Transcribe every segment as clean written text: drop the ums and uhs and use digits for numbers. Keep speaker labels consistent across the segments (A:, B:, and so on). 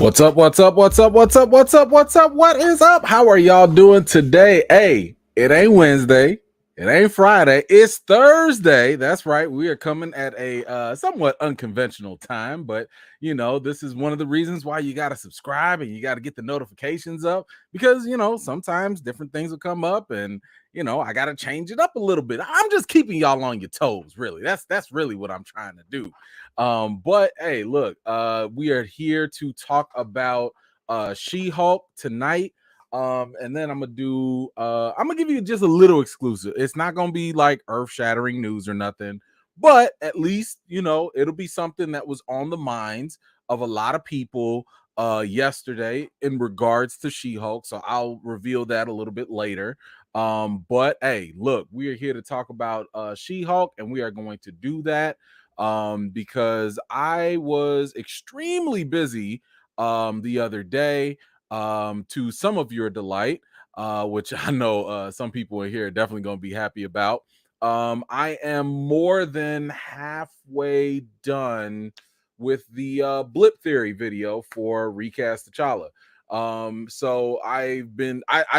A: What's up? What's up? What's up? What's up? What's up? What's up? What is up? How are y'all doing today? Hey, it ain't Wednesday. It ain't Friday. It's Thursday. That's right. We are coming at a somewhat unconventional time, but this is one of the reasons why you got to subscribe and you got to get the notifications up because sometimes different things will come up and I got to change it up a little bit. I'm just keeping y'all on your toes, really. That's really what I'm trying to do. But hey, look, we are here to talk about She-Hulk tonight. And then I'm gonna give you just a little exclusive. It's not gonna be like earth-shattering news or nothing, but at least it'll be something that was on the minds of a lot of people yesterday in regards to She-Hulk. So I'll reveal that a little bit later. But hey, look, we are here to talk about She-Hulk, and we are going to do that because I was extremely busy the other day, to some of your delight, which I know some people in here are definitely going to be happy about. I am more than halfway done with the Blip Theory video for Recast T'Challa. So I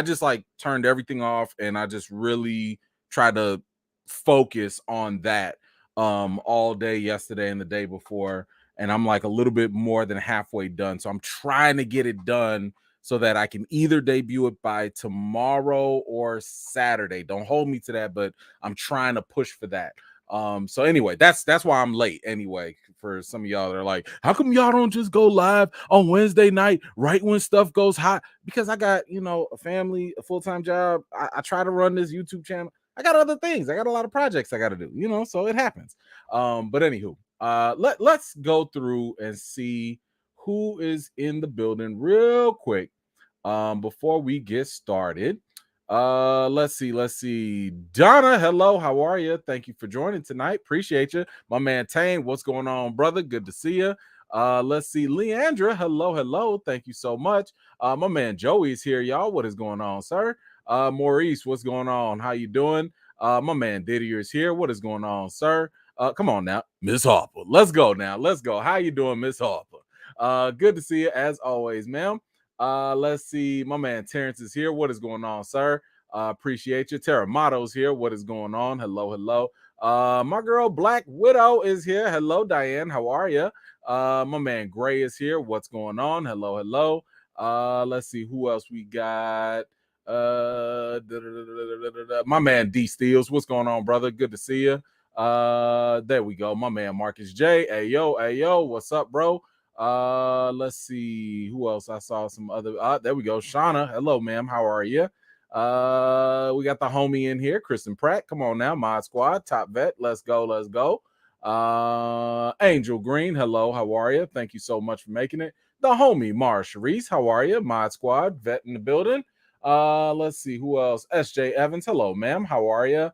A: just like turned everything off and I just really tried to focus on that all day yesterday and the day before, and I'm like a little bit more than halfway done. So I'm trying to get it done so that I can either debut it by tomorrow or Saturday. Don't hold me to that, but I'm trying to push for that. So anyway, that's why I'm late anyway. For some of y'all that are like, how come y'all don't just go live on Wednesday night right when stuff goes hot? Because I got a family, a full-time job. I try to run this YouTube channel. I got other things. I got a lot of projects I got to do, so it happens. But anywho, let's go through and see who is in the building real quick before we get started. Let's see. Donna, hello, how are you? Thank you for joining tonight. Appreciate you. My man Tane, what's going on, brother? Good to see you. Let's see, Leandra, hello. Thank you so much. My man Joey's here, y'all. What is going on, sir? Maurice, what's going on? How you doing? My man Didier is here. What is going on, sir? Come on now, Miss Harper. Let's go now. Let's go. How you doing, Miss Harper? Good to see you as always, ma'am. Let's see. My man Terrence is here. What is going on, sir? Appreciate you. Terra Motto's here. What is going on? Hello. My girl Black Widow is here. Hello, Diane. How are you? My man Gray is here. What's going on? Hello. Let's see who else we got. My man D Steels. What's going on, brother? Good to see you. There we go. My man Marcus J. Hey yo, what's up, bro? Let's see who else. I saw some other. There we go. Shauna, hello, ma'am. How are you? We got the homie in here, Kristen Pratt. Come on now, Mod Squad, Top Vet. Let's go. Angel Green, hello. How are you? Thank you so much for making it. The homie Mara Sharice, how are you? Mod Squad, Vet in the building. Let's see who else. SJ Evans, hello, ma'am. How are you?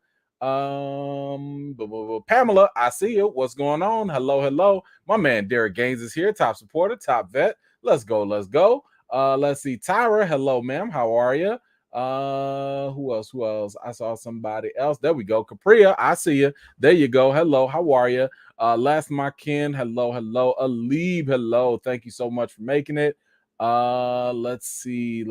A: Pamela, I see you. What's going on? Hello. My man Derek Gaines is here, top supporter, top vet. Let's go. Let's see. Tyra, hello, ma'am. How are you? Who else? I saw somebody else. There we go. Capria, I see you. There you go. Hello, how are you? Last my kin, hello. Alib, hello. Thank you so much for making it. Let's see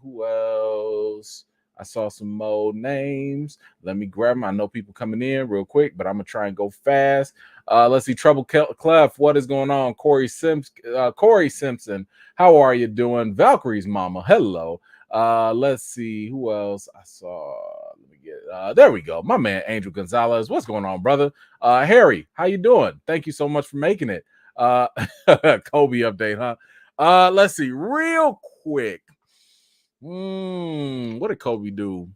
A: who else. I saw some more names. Let me grab them. I know people coming in real quick, but I'm gonna try and go fast. Let's see. Trouble Clef. What is going on? Corey Simpson. How are you doing? Valkyrie's mama. Hello. Let's see who else I saw. Let me get. There we go. My man Angel Gonzalez. What's going on, brother? Harry, how you doing? Thank you so much for making it. Kobe update, huh? Let's see. Real quick. What did Kobe do?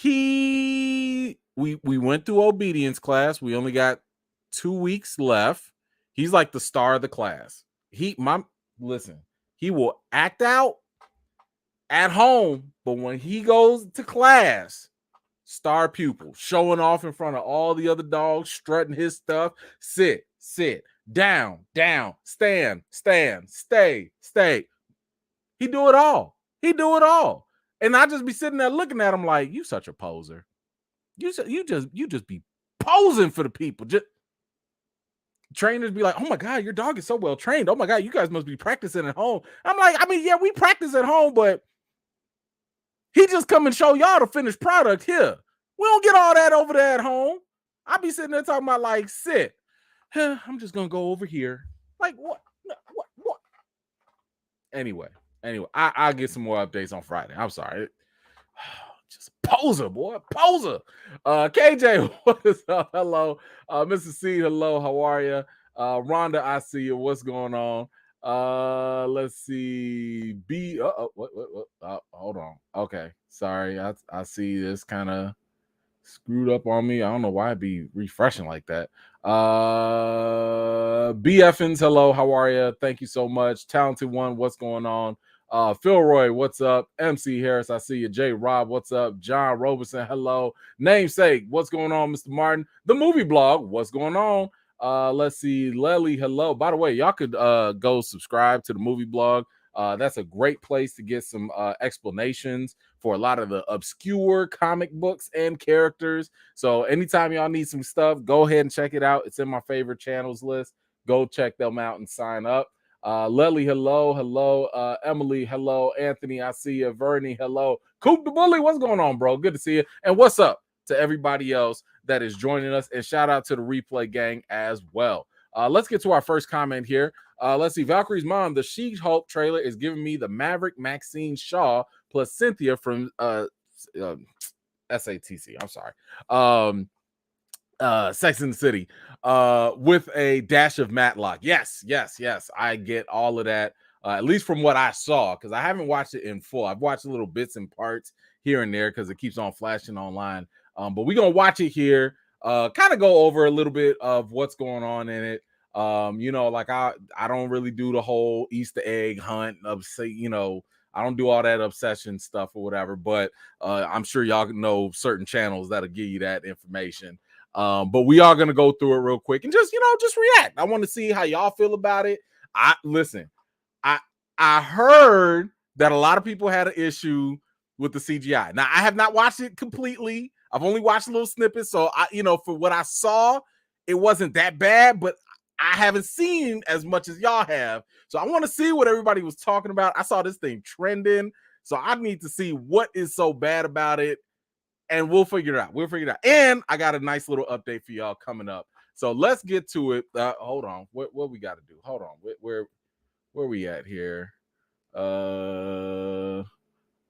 A: We went through obedience class. We only got 2 weeks left. He's like the star of the class. Listen, he will act out at home, but when he goes to class, star pupil, showing off in front of all the other dogs, strutting his stuff. Sit, down, stand, stay. He do it all. And I just be sitting there looking at him like, you such a poser. You just be posing for the people. trainers be like, oh my God, your dog is so well trained. Oh my God, you guys must be practicing at home. I'm like, I mean, yeah, we practice at home, but he just come and show y'all the finished product here. We don't get all that over there at home. I be sitting there talking about like, sit. I'm just gonna go over here. Like what? Anyway, I'll get some more updates on Friday. I'm sorry. Just poser, boy. Poser. KJ, what is up? Hello. Mr. C, hello. How are you? Rhonda, I see you. What's going on? Let's see. What? Hold on. Okay. Sorry. I see this kind of screwed up on me. I don't know why it'd be refreshing like that. BFNs, hello. How are you? Thank you so much. Talented One, what's going on? Philroy, what's up? MC Harris, I see you. J Rob, what's up? John Roberson, hello. Namesake, what's going on? Mr. Martin, the movie blog, what's going on? Let's see. Lely, hello. By the way, y'all could go subscribe to the movie blog. That's a great place to get some explanations for a lot of the obscure comic books and characters. So anytime y'all need some stuff, go ahead and check it out. It's in my favorite channels list. Go check them out and sign up. Lely, hello. Emily, hello. Anthony, I see you. Vernie, hello. Coop the Bully, what's going on, bro? Good to see you. And what's up to everybody else that is joining us? And shout out to the replay gang as well. Let's get to our first comment here. Let's see. Valkyrie's mom, the She-Hulk trailer is giving me the Maverick Maxine Shaw plus Cynthia from SATC. I'm sorry. Sex and the City with a dash of Matlock. Yes. I get all of that, at least from what I saw, because I haven't watched it in full. I've watched little bits and parts here and there because it keeps on flashing online. But we're going to watch it here, kind of go over a little bit of what's going on in it. Like I don't really do the whole Easter egg hunt of, I don't do all that obsession stuff or whatever, but I'm sure y'all know certain channels that'll give you that information. But we are going to go through it real quick and just react. I want to see how y'all feel about it. I heard that a lot of people had an issue with the CGI. Now, I have not watched it completely. I've only watched little snippets. So for what I saw, it wasn't that bad, but I haven't seen as much as y'all have. So I want to see what everybody was talking about. I saw this thing trending. So I need to see what is so bad about it. And we'll figure it out. And I got a nice little update for y'all coming up. So let's get to it. Hold on. What we got to do? Hold on. Where we at here?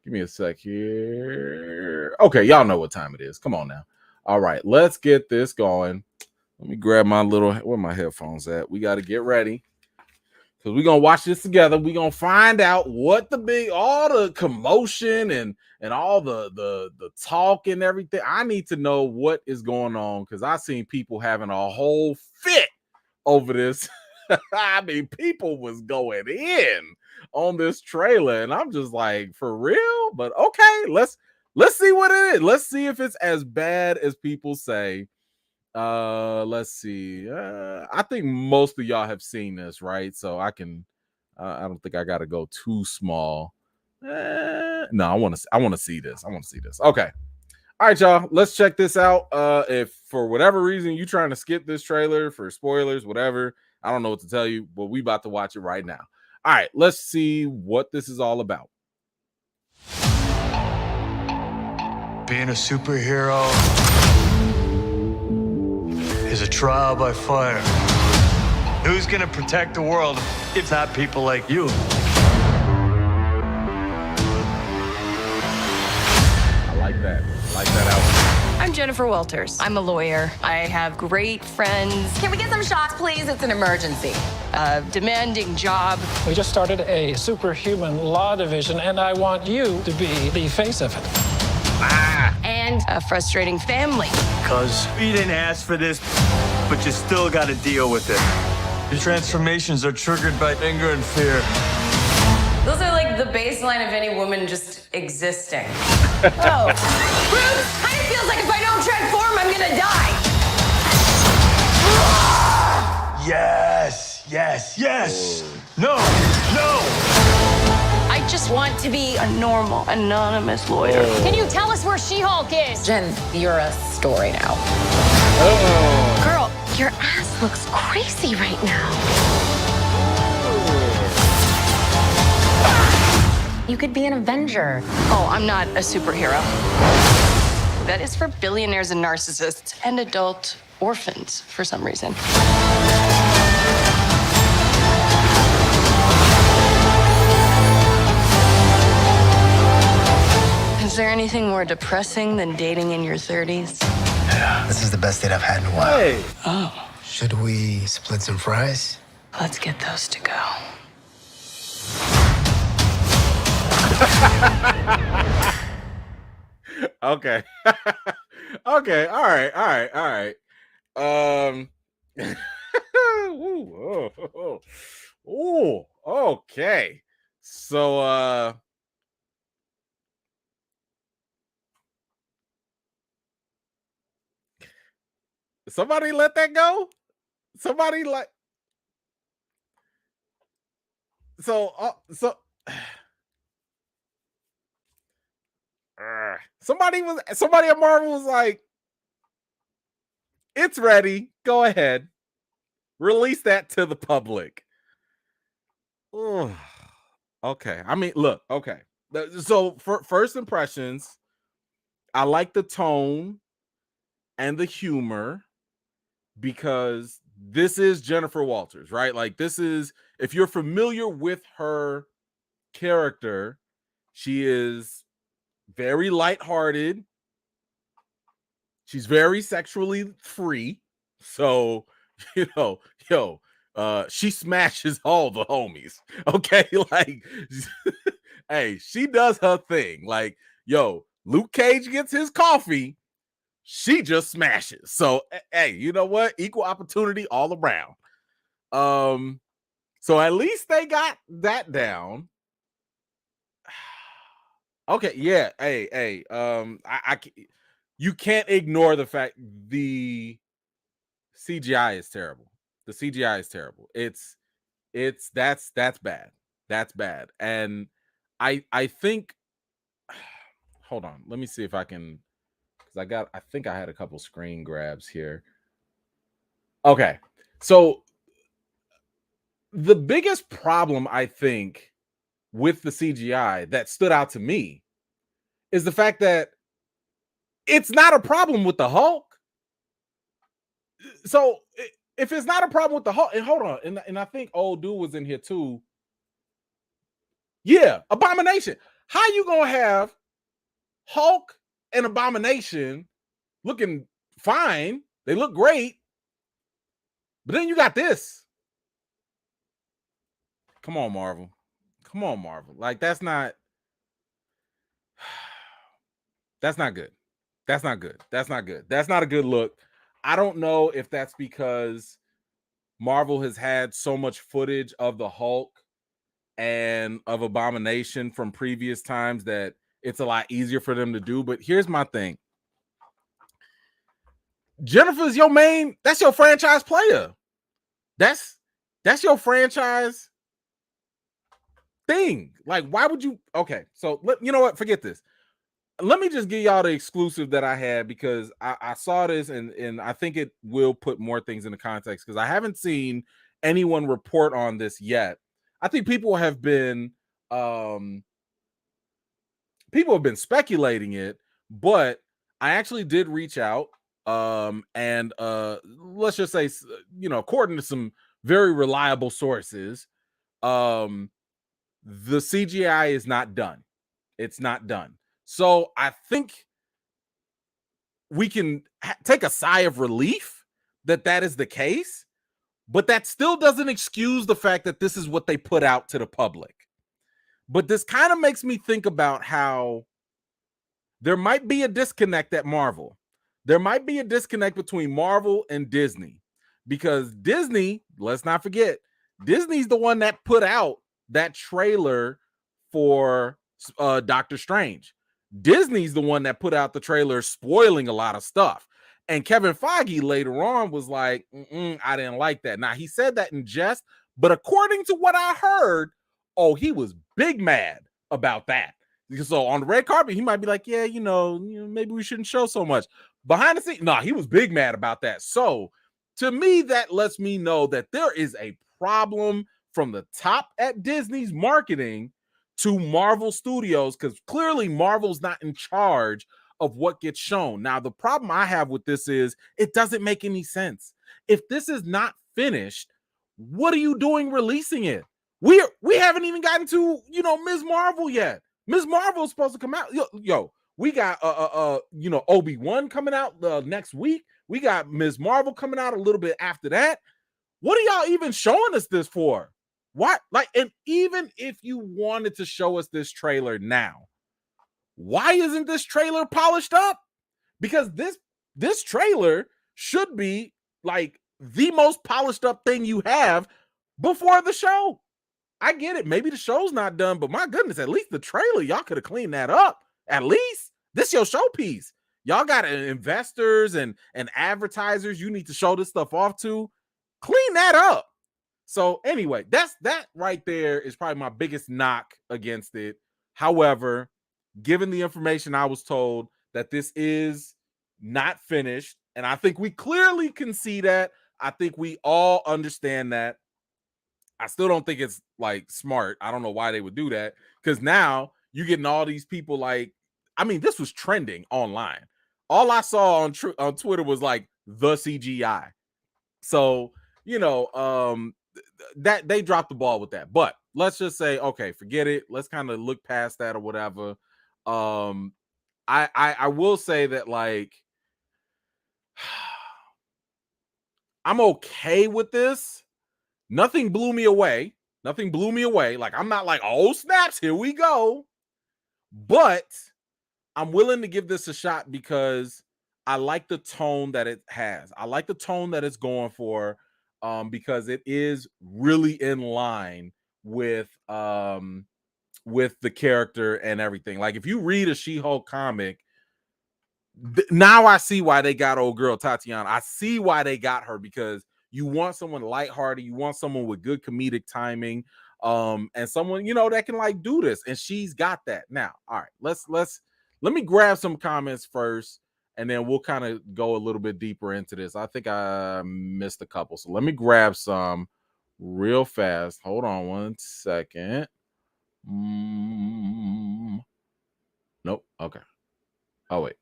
A: Give me a sec here. Okay, y'all know what time it is. Come on now. All right, let's get this going. Let me grab where my headphones at. We got to get ready because we're going to watch this together. We're going to find out what all the commotion and all the talk and everything. I need to know what is going on because I've seen people having a whole fit over this. I mean, people was going in on this trailer and I'm just like, for real? But okay, let's see what it is. Let's see if it's as bad as people say. Let's see. I think most of y'all have seen this, right? So I don't think I gotta go too small. No, I want to see this. Okay. All right, y'all. Let's check this out. If for whatever reason you trying to skip this trailer for spoilers, whatever, I don't know what to tell you, but we about to watch it right now. All right, let's see what this is all about.
B: Being a superhero is a trial by fire. Who's gonna protect the world if not people like you?
A: I like that outfit.
C: I'm Jennifer Walters. I'm a lawyer. I have great friends.
D: Can we get some shots, please? It's an emergency.
C: A demanding job.
E: We just started a superhuman law division, and I want you to be the face of it.
C: And a frustrating family.
B: Because you didn't ask for this, but you still got to deal with it. Your transformations are triggered by anger and fear.
D: Those are like the baseline of any woman just existing.
C: Oh.
D: Bruce, kind of feels like if I don't transform, I'm gonna die.
B: Yes. No.
C: I just want to be a normal, anonymous lawyer.
F: Can you tell us where She-Hulk is?
D: Jen, you're a story now.
C: Girl,
F: Your ass looks crazy right now. You could be an Avenger.
C: Oh, I'm not a superhero. That is for billionaires and narcissists and adult orphans for some reason. Is there anything more depressing than dating in your 30s?
G: Yeah, this is the best date I've had in a while.
A: Hey.
C: Oh,
G: Should we split some fries?
C: let's get those to go.
A: Okay. Okay. All right. Ooh, ooh, okay. So somebody let that go? Somebody like so somebody at Marvel was like, it's ready. Go ahead. Release that to the public. Ugh. Okay. I mean, look, okay. So for first impressions, I like the tone and the humor because this is Jennifer Walters, right? Like this is, if you're familiar with her character, she is very lighthearted. She's very sexually free. So, she smashes all the homies. Okay. Like, hey, she does her thing. Like, Luke Cage gets his coffee. She just smashes. So, hey, you know what? Equal opportunity all around. So at least they got that down. Okay, yeah. Hey, you can't ignore the fact the CGI is terrible. The CGI is terrible. That's bad. That's bad. And I think hold on, let me see if I can, because I think I had a couple screen grabs here. Okay. So the biggest problem I think with the CGI that stood out to me is the fact that it's not a problem with the Hulk. So if it's not a problem with the Hulk, and hold on, and I think old dude was in here too. Yeah, Abomination. How you gonna have Hulk and Abomination looking fine? They look great, but then you got this. Come on, Marvel. Like that's not good. That's not good. That's not a good look. I don't know if that's because Marvel has had so much footage of the Hulk and of Abomination from previous times that it's a lot easier for them to do. But here's my thing. Jennifer's your main, that's your franchise player. That's your franchise thing. Like, why would you? Okay, so you know what? Forget this. Let me just give y'all the exclusive that I had because I saw this and I think it will put more things into context because I haven't seen anyone report on this yet. I think people have been speculating it, but I actually did reach out and let's just say, according to some very reliable sources, the CGI is not done. It's not done. So I think we can take a sigh of relief that is the case, but that still doesn't excuse the fact that this is what they put out to the public. But this kind of makes me think about how there might be a disconnect at Marvel. There might be a disconnect between Marvel and Disney because Disney, let's not forget, Disney's the one that put out that trailer for Doctor Strange. Disney's the one that put out the trailer spoiling a lot of stuff. And Kevin Feige later on was like, I didn't like that. Now, he said that in jest, but according to what I heard, he was big mad about that. So on the red carpet, he might be like, maybe we shouldn't show so much. Behind the scenes, he was big mad about that. So To me, that lets me know that there is a problem from the top at Disney's marketing to Marvel Studios, because clearly Marvel's not in charge of what gets shown. Now, the problem I have with this is it doesn't make any sense. If this is not finished, what are you doing releasing it? We haven't even gotten to, Ms. Marvel yet. Ms. Marvel is supposed to come out. Yo, we got Obi-Wan coming out next week. We got Ms. Marvel coming out a little bit after that. What are y'all even showing us this for? What? And even if you wanted to show us this trailer now, why isn't this trailer polished up? Because this trailer should be like the most polished up thing you have before the show. I get it. Maybe the show's not done, but my goodness, at least the trailer, y'all could have cleaned that up. At least this your showpiece. Y'all got investors and advertisers you need to show this stuff off to. Clean that up. So anyway, that right there is probably my biggest knock against it. However, given the information I was told that this is not finished, and I think we clearly can see that. I think we all understand that. I still don't think it's like smart. I don't know why they would do that, because now you're getting all these people this was trending online. All I saw on Twitter was like the CGI. So, that they dropped the ball with that. But let's just say, okay, forget it. Let's kind of look past that or whatever. I will say that I'm okay with this. Nothing blew me away. Like, I'm not like, oh snaps, here we go. But I'm willing to give this a shot because I like the tone that it has. I like the tone that it's going for, because it is really in line with the character and everything. Like, if you read a She-Hulk comic, now I see why they got old girl Tatiana. I see why they got her, because you want someone lighthearted, you want someone with good comedic timing, and someone that can do this, and she's got that. Now, all right, let me grab some comments first, and then we'll kind of go a little bit deeper into this. I think I missed a couple, so let me grab some real fast. Hold on one second. Nope. Okay. Oh wait.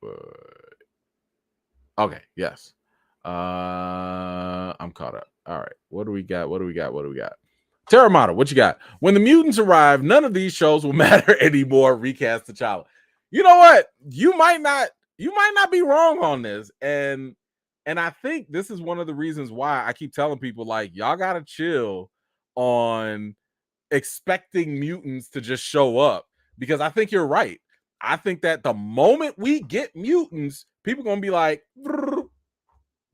A: Okay. Yes. I'm caught up. All right. What do we got? Terramata, what you got? When the mutants arrive, none of these shows will matter anymore. Recast T'Challa. You know what? You might not be wrong on this. And I think this is one of the reasons why I keep telling people, y'all gotta chill on expecting mutants to just show up, because I think you're right. I think that the moment we get mutants, people gonna be like,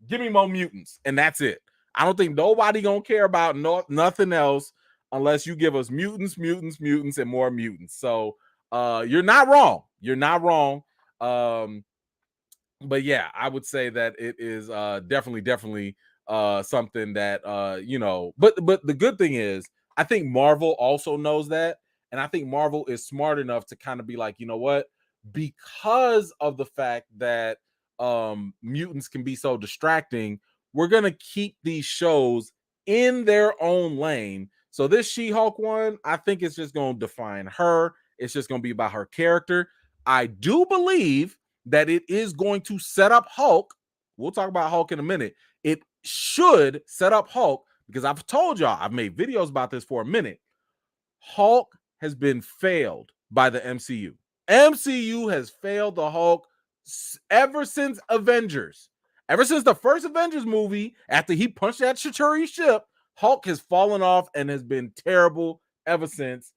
A: give me more mutants, and that's it. I don't think nobody gonna care about nothing else unless you give us mutants, and more mutants. So you're not wrong. But yeah, I would say that it is definitely something that but the good thing is, I think Marvel also knows that, and I think Marvel is smart enough to kind of be like, you know what, because of the fact that mutants can be so distracting, we're gonna keep these shows in their own lane. So this She-Hulk one, I think it's just gonna define her. It's just gonna be about her character. I do believe that it is going to set up Hulk. We'll talk about Hulk in a minute. It should set up Hulk, because I've told y'all, I've made videos about this for a minute. Hulk has been failed by the MCU. MCU has failed the Hulk ever since Avengers. Ever since the first Avengers movie, after he punched that Chitauri ship, Hulk has fallen off and has been terrible ever since.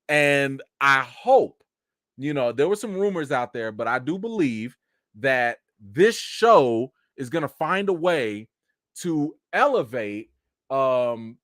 A: And I hope, there were some rumors out there, but I do believe that this show is going to find a way to elevate the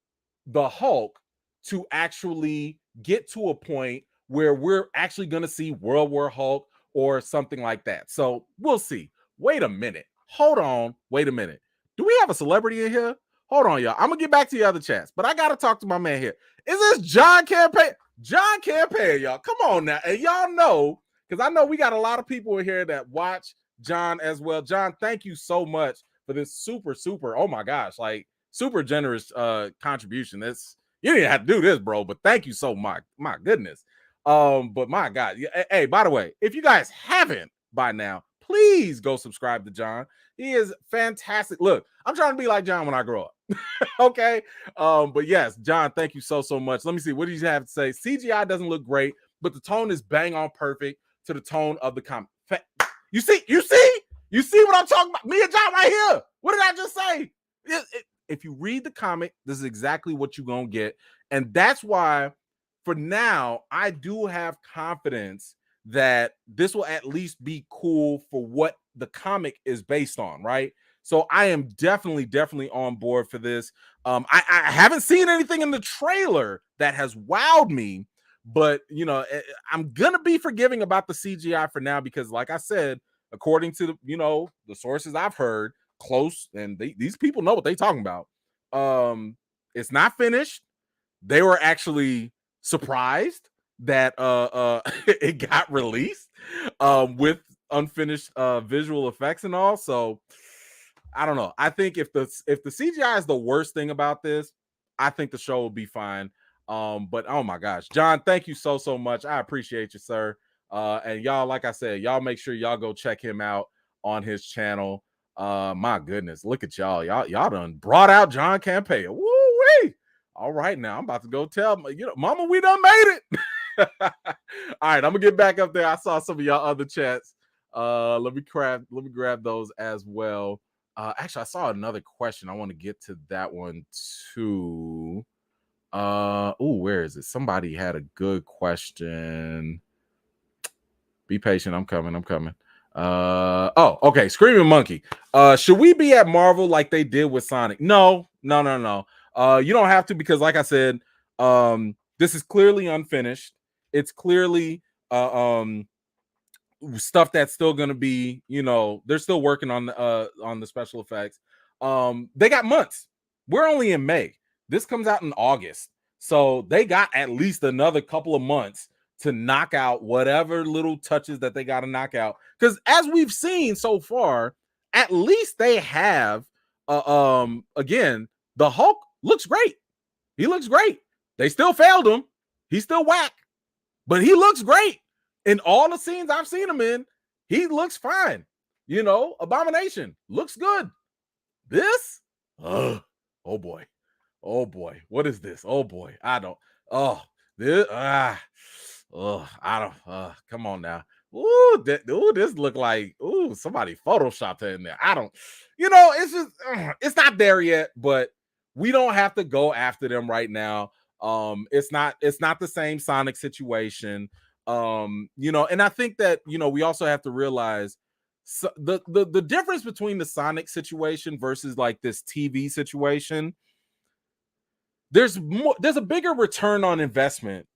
A: Hulk to actually get to a point where we're actually going to see World War Hulk or something like that. So we'll see. Wait a minute. Hold on. Wait a minute. Do we have a celebrity in here? Hold on, y'all. I'm going to get back to the other chats, but I got to talk to my man here. Is this John Campaign? John Campaign, y'all. Come on now. And y'all know, because I know we got a lot of people in here that watch John as well. John, thank you so much for this super, oh my gosh, like super generous contribution. That's you didn't have to do this, bro, but thank you so much. My goodness. But my God, hey, by the way, if you guys haven't by now, please go subscribe to John. He is fantastic. Look, I'm trying to be like John when I grow up. Okay. But yes, John, thank you so much. Let me see. What do you have to say? CGI doesn't look great, but the tone is bang on perfect to the tone of the comic. You see what I'm talking about? Me and John right here. What did I just say? If you read the comic, this is exactly what you're gonna get. And that's why for now, I do have confidence that this will at least be cool for what the comic is based on, right? So I am definitely on board for this. I haven't seen anything in the trailer that has wowed me, but you know, I'm gonna be forgiving about the CGI for now because, like I said, according to the sources I've heard close, and these people know what they talking about. It's not finished. They were actually surprised that it got released with unfinished visual effects and all. So I don't know. I think if the CGI is the worst thing about this, I think the show will be fine. But oh my gosh, John, thank you so much. I appreciate you, sir. And y'all, like I said, y'all make sure y'all go check him out on his channel. My goodness, look at y'all. Y'all done brought out John Campea. Woo-wee. All right, now I'm about to go tell Mama, we done made it. All right, I'm gonna get back up there. I saw some of y'all other chats. Let me grab those as well. Actually, I saw another question. I want to get to that one too. Where is it? Somebody had a good question. Be patient. I'm coming. Okay. Screaming Monkey. Should we be at Marvel like they did with Sonic? No. You don't have to, because like I said, this is clearly unfinished. It's clearly stuff that's still gonna be, they're still working on the special effects. They got months. We're only in May. This comes out in August. So they got at least another couple of months to knock out whatever little touches that they got to knock out. Because as we've seen so far, at least they have again, the Hulk looks great. He looks great. They still failed him. He's still whack, but he looks great. In all the scenes I've seen him in, he looks fine. Abomination looks good. This, oh boy. What is this? Oh boy. I don't. Come on now. This look like somebody photoshopped it in there. I don't. It's just it's not there yet, but we don't have to go after them right now. It's not the same Sonic situation. And I think that we also have to realize the difference between the Sonic situation versus like this TV situation. There's a bigger return on investment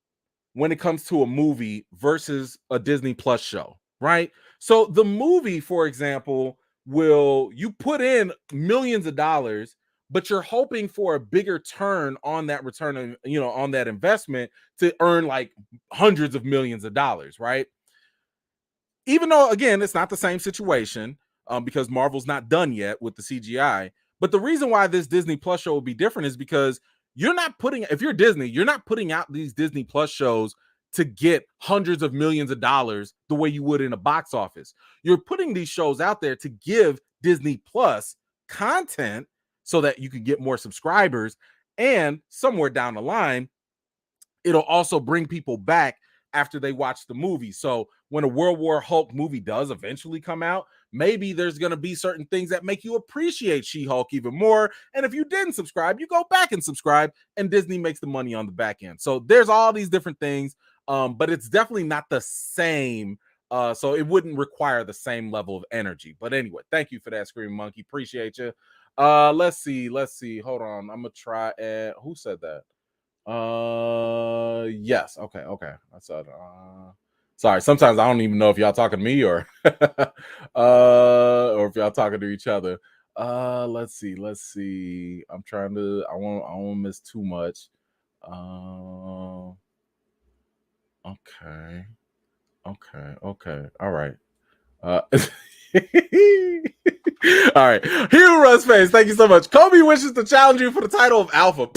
A: when it comes to a movie versus a Disney Plus show, right? So the movie, for example, you put in millions of dollars, but you're hoping for a bigger turn on that return, on that investment to earn like hundreds of millions of dollars, right? Even though, again, it's not the same situation because Marvel's not done yet with the CGI. But the reason why this Disney Plus show will be different is because if you're Disney, you're not putting out these Disney Plus shows to get hundreds of millions of dollars the way you would in a box office. You're putting these shows out there to give Disney Plus content so that you can get more subscribers, and somewhere down the line, it'll also bring people back after they watch the movie. So when a World War Hulk movie does eventually come out, maybe there's going to be certain things that make you appreciate She-Hulk even more. And if you didn't subscribe, you go back and subscribe, and Disney makes the money on the back end. So there's all these different things, but it's definitely not the same. So it wouldn't require the same level of energy. But anyway, thank you for that, Screaming Monkey. Appreciate you. Let's see. Hold on. I'm going to try who said that? Yes. Okay. I said, sorry. Sometimes I don't even know if y'all talking to me or if y'all talking to each other. Let's see. I won't miss too much. Okay. All right. All right. Hero Runs Face, thank you so much. Kobe wishes to challenge you for the title of Alpha.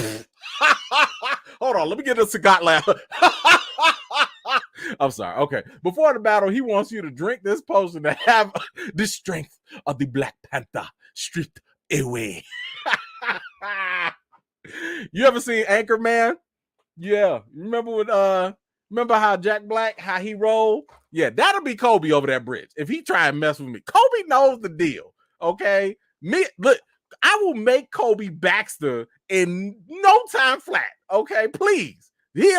A: Hold on, let me get a Sagat laugh. I'm sorry. Okay. Before the battle, he wants you to drink this potion to have the strength of the Black Panther stripped away. You ever seen Anchorman? Yeah. Remember how Jack Black, how he rolled? Yeah, that'll be Kobe over that bridge. If he try and mess with me, Kobe knows the deal. Okay. Look, I will make Kobe Baxter in no time flat. Okay, please. He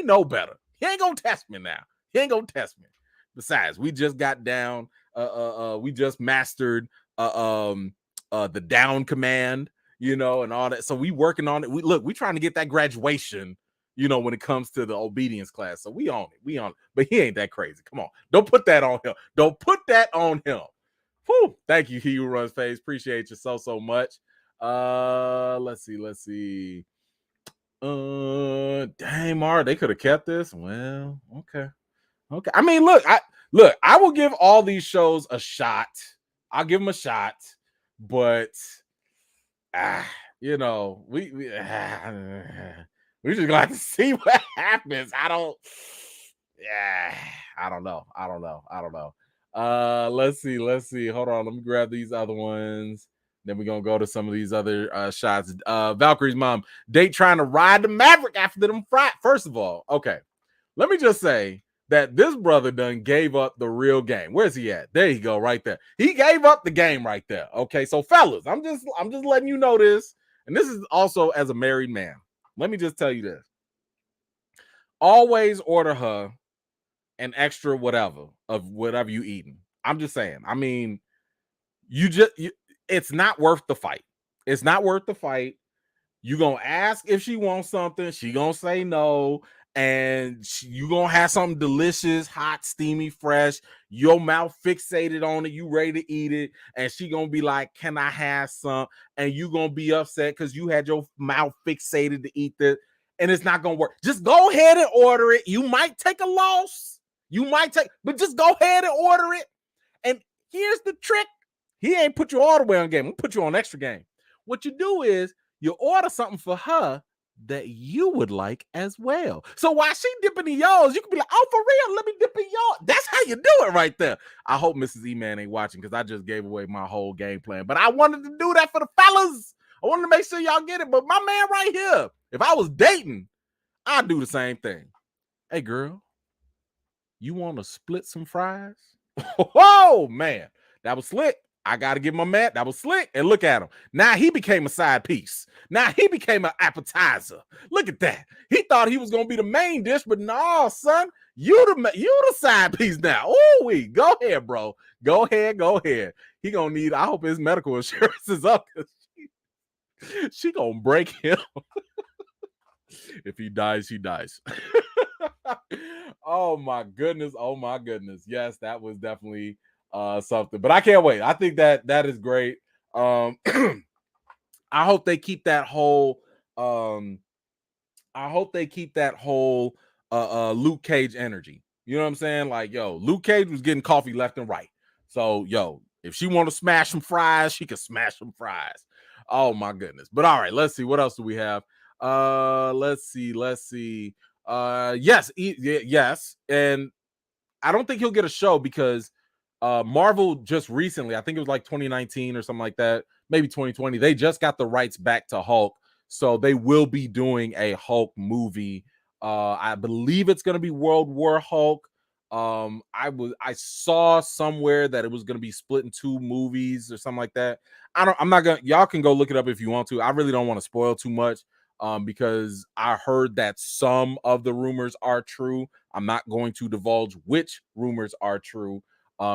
A: know better. He ain't gonna test me now. He ain't gonna test me. Besides, we just got down. We just mastered the down command, and all that. So we working on it. We trying to get that graduation, when it comes to the obedience class. So we on it. But he ain't that crazy. Come on, don't put that on him. Don't put that on him. Whew. Thank you, He Who Runs Face. Appreciate you so much. Let's see. Dang, Mark, they could have kept this. Well, okay. I mean, look, I will give all these shows a shot. I'll give them a shot, but we just gonna have to see what happens. I don't know. Let's see. Hold on, let me grab these other ones. Then we're gonna go to some of these other shots. Valkyrie's mom, date trying to ride the Maverick after them fried. First of all, okay, let me just say that this brother done gave up the real game. Where's he at? There you go, right there. He gave up the game right there. Okay, so fellas, I'm just letting you know this, and this is also as a married man. Let me just tell you this: always order her an extra whatever of whatever you eating. I'm just saying. I mean, it's not worth the fight. It's not worth the fight. You gonna ask if she wants something, she gonna say no, and you gonna have something delicious, hot, steamy, fresh. Your mouth fixated on it, you ready to eat it, and she gonna be like, "Can I have some?" And you gonna be upset because you had your mouth fixated to eat this, and it's not gonna work. Just go ahead and order it. You might take a loss. But just go ahead and order it. And here's the trick. He ain't put you all the way on game. I'm gonna put you on extra game. What you do is you order something for her that you would like as well. So while she dipping in yours, you can be like, "Oh, for real, let me dip in yours." That's how you do it right there. I hope Mrs. E-Man ain't watching because I just gave away my whole game plan. But I wanted to do that for the fellas. I wanted to make sure y'all get it. But my man right here, if I was dating, I'd do the same thing. Hey, girl, you want to split some fries? Oh, man, that was slick. I got to give my man. That was slick. And look at him. Now he became a side piece. Now he became an appetizer. Look at that. He thought he was going to be the main dish, but no, son, you the side piece now. Ooh, go ahead, bro. Go ahead. He going to need, I hope his medical insurance is up because she going to break him. If he dies, he dies. Oh my goodness. Yes, that was definitely something, but I can't wait. I think that is great. I hope they keep that whole Luke Cage energy. You know what I'm saying? Like, yo, Luke Cage was getting coffee left and right. So, yo, if she want to smash some fries, she can smash some fries. Oh my goodness. But all right, let's see. What else do we have? Let's see. Yes. And I don't think he'll get a show because Marvel just recently, I think it was like 2019 or something like that, maybe 2020, they just got the rights back to Hulk. So they will be doing a Hulk movie. I believe it's going to be World War Hulk. I saw somewhere that it was going to be split in 2 movies or something like that. Y'all can go look it up if you want to. I really don't want to spoil too much. Because I heard that some of the rumors are true. I'm not going to divulge which rumors are true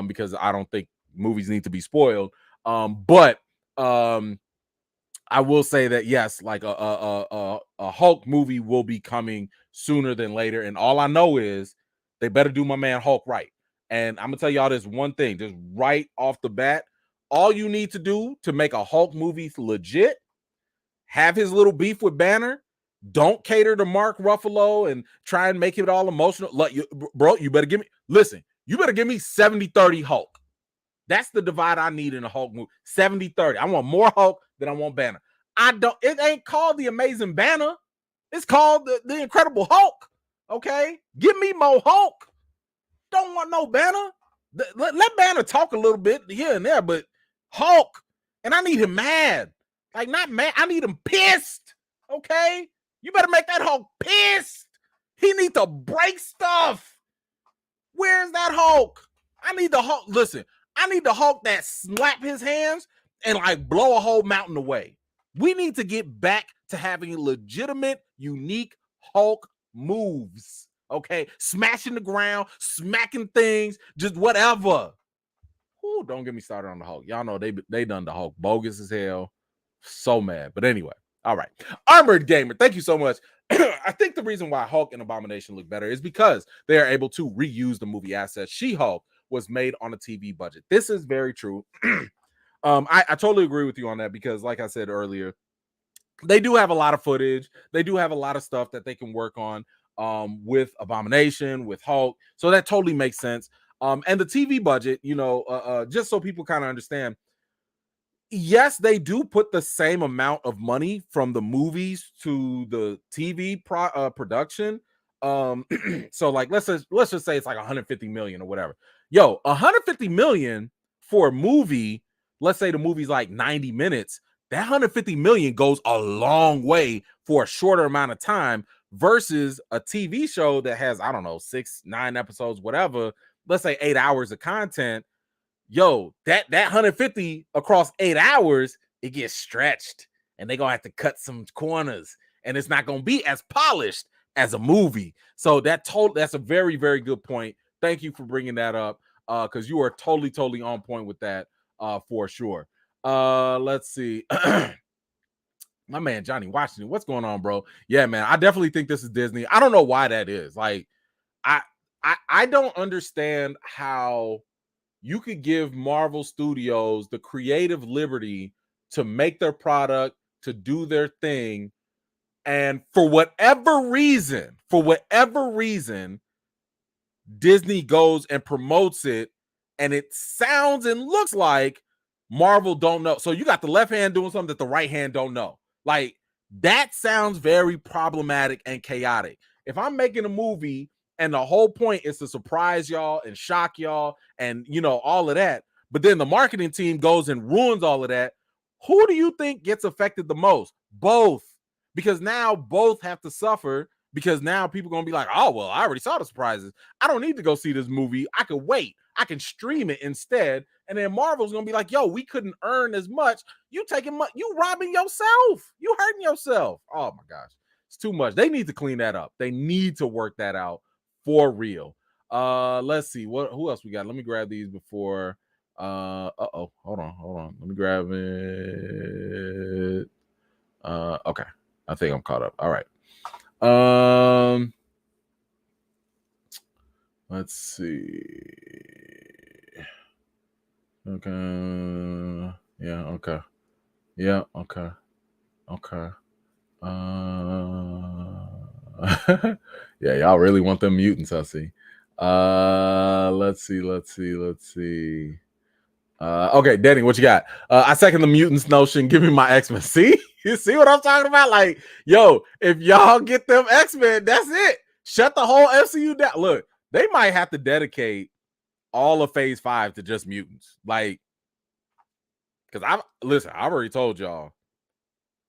A: because I don't think movies need to be spoiled. But I will say that yes, like a Hulk movie will be coming sooner than later. And all I know is they better do my man Hulk right. And I'm gonna tell y'all this one thing, just right off the bat. All you need to do to make a Hulk movie legit, have his little beef with Banner. Don't cater to Mark Ruffalo and try and make it all emotional. Like, you better give me 70-30 Hulk. That's the divide I need in a Hulk movie. 70-30. I want more Hulk than I want Banner. It ain't called the Amazing Banner. It's called the Incredible Hulk. Okay? Give me more Hulk. Don't want no Banner. Let Banner talk a little bit here and there, but Hulk, and I need him mad. Like, not mad. I need him pissed. Okay? You better make that Hulk pissed. He needs to break stuff. Where's that Hulk? I need the Hulk. Listen, I need the Hulk that slap his hands and like blow a whole mountain away. We need to get back to having legitimate, unique Hulk moves. Okay, smashing the ground, smacking things, just whatever. Ooh, don't get me started on the Hulk. Y'all know they done the Hulk bogus as hell. So mad. But anyway, all right. Armored Gamer, thank you so much. I think the reason why Hulk and Abomination look better is because they are able to reuse the movie assets. She-Hulk was made on a TV budget. This is very true. I totally agree with you on that because, like I said earlier, they do have a lot of footage. They do have a lot of stuff that they can work on with Abomination, with Hulk. So that totally makes sense. And the TV budget, just so people kind of understand, yes, they do put the same amount of money from the movies to the TV production. So like let's just say it's like 150 million or whatever. 150 million for a movie. Let's say the movie's like 90 minutes. That 150 million goes a long way for a shorter amount of time versus a TV show that has, I don't know, 6-9 episodes, whatever. Let's say 8 hours of content. That 150 across 8 hours, it gets stretched and they're gonna have to cut some corners and it's not gonna be as polished as a movie. So that's a very, very good point. Thank you for bringing that up because you are totally on point with that for sure. Let's see. My man Johnny Washington, what's going on, bro? Yeah, man, I definitely think this is Disney. I don't know why that is. Like, I don't understand how you could give Marvel Studios the creative liberty to make their product, to do their thing, and for whatever reason, Disney goes and promotes it, and it sounds and looks like Marvel don't know. So you got the left hand doing something that the right hand don't know. Like, that sounds very problematic and chaotic. If I'm making a movie and the whole point is to surprise y'all and shock y'all and, all of that, but then the marketing team goes and ruins all of that, who do you think gets affected the most? Both. Because now both have to suffer because now people are going to be like, oh, well, I already saw the surprises. I don't need to go see this movie. I could wait. I can stream it instead. And then Marvel's going to be like, we couldn't earn as much. You robbing yourself. You hurting yourself. Oh, my gosh. It's too much. They need to clean that up. They need to work that out for real. Let's see. Who else we got? Let me grab these before. Hold on. Let me grab it. Okay. I think I'm caught up. All right. Let's see. Okay. Yeah. Okay. Yeah. Okay. Okay. Yeah, y'all really want them mutants, I see. Let's see. Okay, Danny, what you got? I second the mutants notion. Give me my X-Men. See? You see what I'm talking about? Like, if y'all get them X-Men, that's it. Shut the whole MCU down. Look, they might have to dedicate all of Phase 5 to just mutants. Like, because I've already told y'all,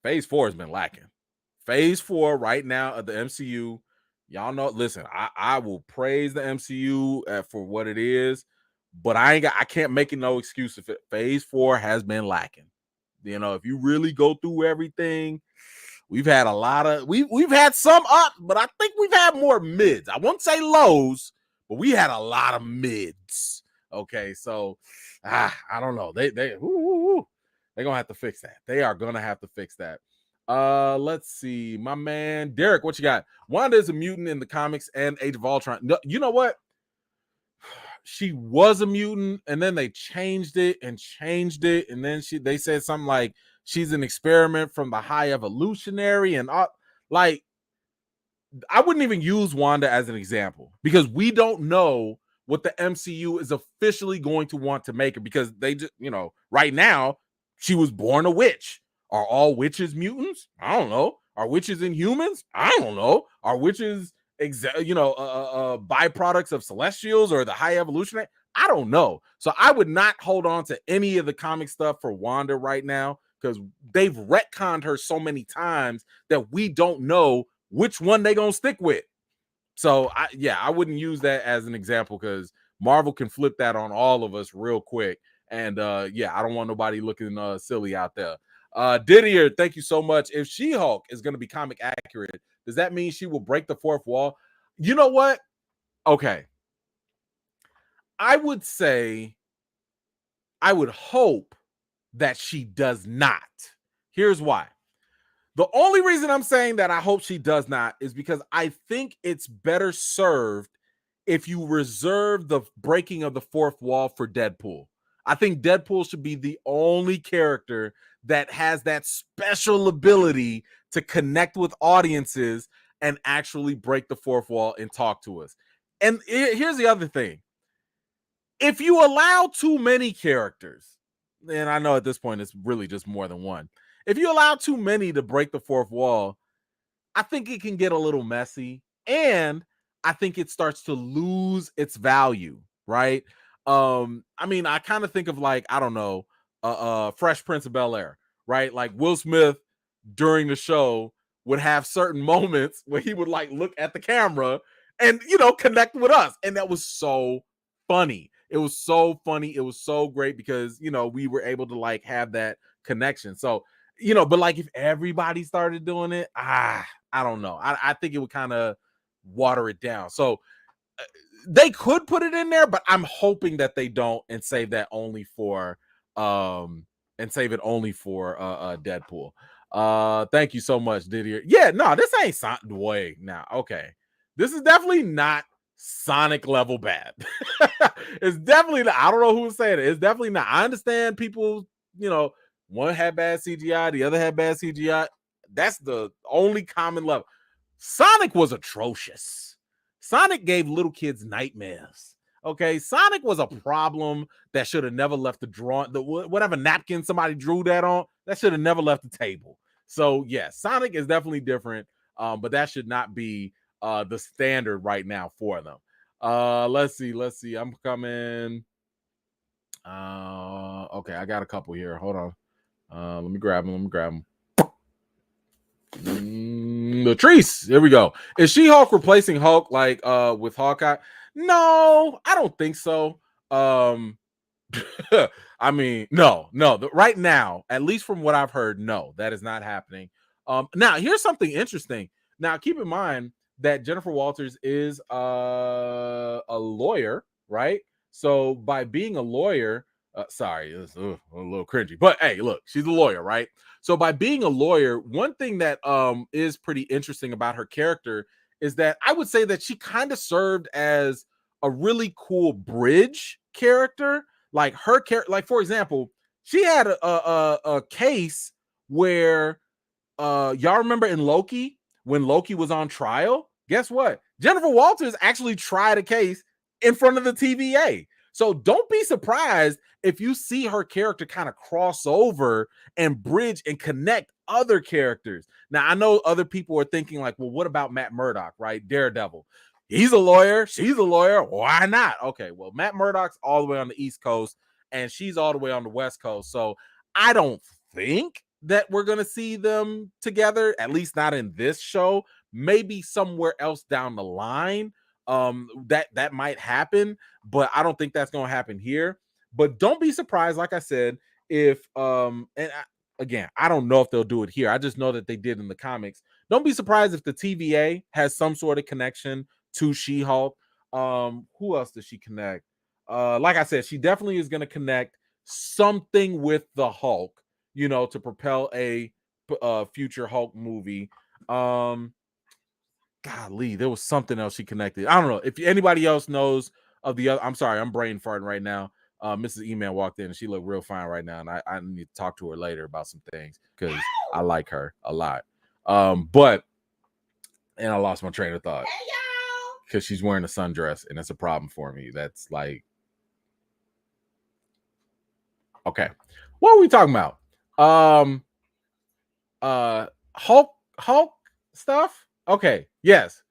A: Phase 4 has been lacking. Phase 4 right now of the MCU, y'all know, listen, I will praise the MCU for what it is, but I can't make it no excuse if Phase 4 has been lacking. If you really go through everything, we've had a lot of we've had some ups, but I think we've had more mids. I won't say lows, but we had a lot of mids. Okay, so I don't know. They're gonna have to fix that. They are gonna have to fix that. Let's see, my man Derek, what you got? Wanda is a mutant in the comics and Age of Ultron. No, you know what? She was a mutant, and then they changed it, and then they said something like she's an experiment from the high evolutionary, and like I wouldn't even use Wanda as an example because we don't know what the MCU is officially going to want to make her, because they just, right now she was born a witch. Are all witches mutants? I don't know. Are witches inhumans? I don't know. Are witches byproducts of celestials or the high evolutionary? I don't know. So I would not hold on to any of the comic stuff for Wanda right now, because they've retconned her so many times that we don't know which one they're gonna stick with. So I wouldn't use that as an example, because Marvel can flip that on all of us real quick. And I don't want nobody looking silly out there. Didier, thank you so much. If She-Hulk is going to be comic accurate, does that mean she will break the fourth wall? You know what? Okay. I would hope that she does not. Here's why. The only reason I'm saying that I hope she does not is because I think it's better served if you reserve the breaking of the fourth wall for Deadpool. I think Deadpool should be the only character that has that special ability to connect with audiences and actually break the fourth wall and talk to us. And here's the other thing. If you allow too many characters, and I know at this point it's really just more than one. If you allow too many to break the fourth wall, I think it can get a little messy, and I think it starts to lose its value, right? I kind of think of Fresh Prince of Bel-Air, right? Like Will Smith during the show would have certain moments where he would look at the camera and, connect with us. And that was so funny. It was so funny. It was so great because, we were able to have that connection. So, but if everybody started doing it, I don't know. I think it would kind of water it down. So they could put it in there, but I'm hoping that they don't and save that only for Deadpool. Thank you so much, Didier. Yeah, no, this ain't Sonic way now. Okay. This is definitely not Sonic level bad. It's definitely not. I don't know who was saying it. It's definitely not. I understand people, one had bad CGI, the other had bad CGI. That's the only common level. Sonic was atrocious. Sonic gave little kids nightmares. Okay, Sonic was a problem that should have never left whatever napkin somebody drew that on, that should have never left the table. So yeah, Sonic is definitely different, but that should not be the standard right now for them. Let's see. I'm coming. Okay, I got a couple here. Hold on. Let me grab them. Latrice, here we go. Is She-Hulk replacing Hulk with Hawkeye? No, I don't think so. No. Right now, at least from what I've heard, no, that is not happening. Now here's something interesting. Now keep in mind that Jennifer Walters is a lawyer, right? So by being a lawyer, sorry, it's a little cringy, but hey, look, she's a lawyer, right? So by being a lawyer, one thing that is pretty interesting about her character is that I would say that she kind of served as a really cool bridge character. Like her character, for example, she had a case where y'all remember in Loki, when Loki was on trial, guess what? Jennifer Walters actually tried a case in front of the TVA. So don't be surprised if you see her character kind of cross over and bridge and connect other characters. Now, I know other people are thinking well, what about Matt Murdock, right? Daredevil. He's a lawyer. She's a lawyer. Why not? Okay, well, Matt Murdock's all the way on the East Coast and she's all the way on the West Coast. So I don't think that we're going to see them together, at least not in this show. Maybe somewhere else down the line. That might happen, but I don't think that's going to happen here. But don't be surprised, like I said, if again, I don't know if they'll do it here. I just know that they did in the comics. Don't be surprised if the TVA has some sort of connection to She-Hulk. Who else does she connect? Like I said, she definitely is going to connect something with the Hulk, to propel a future Hulk movie. Golly, there was something else she connected. I don't know. If anybody else knows of the other, I'm sorry, I'm brain farting right now. Mrs. E-Man walked in and she looked real fine right now. And I need to talk to her later about some things because I like her a lot. And I lost my train of thought. because she's wearing a sundress, and that's a problem for me. That's like, okay, what are we talking about? Hulk stuff. Okay, yes,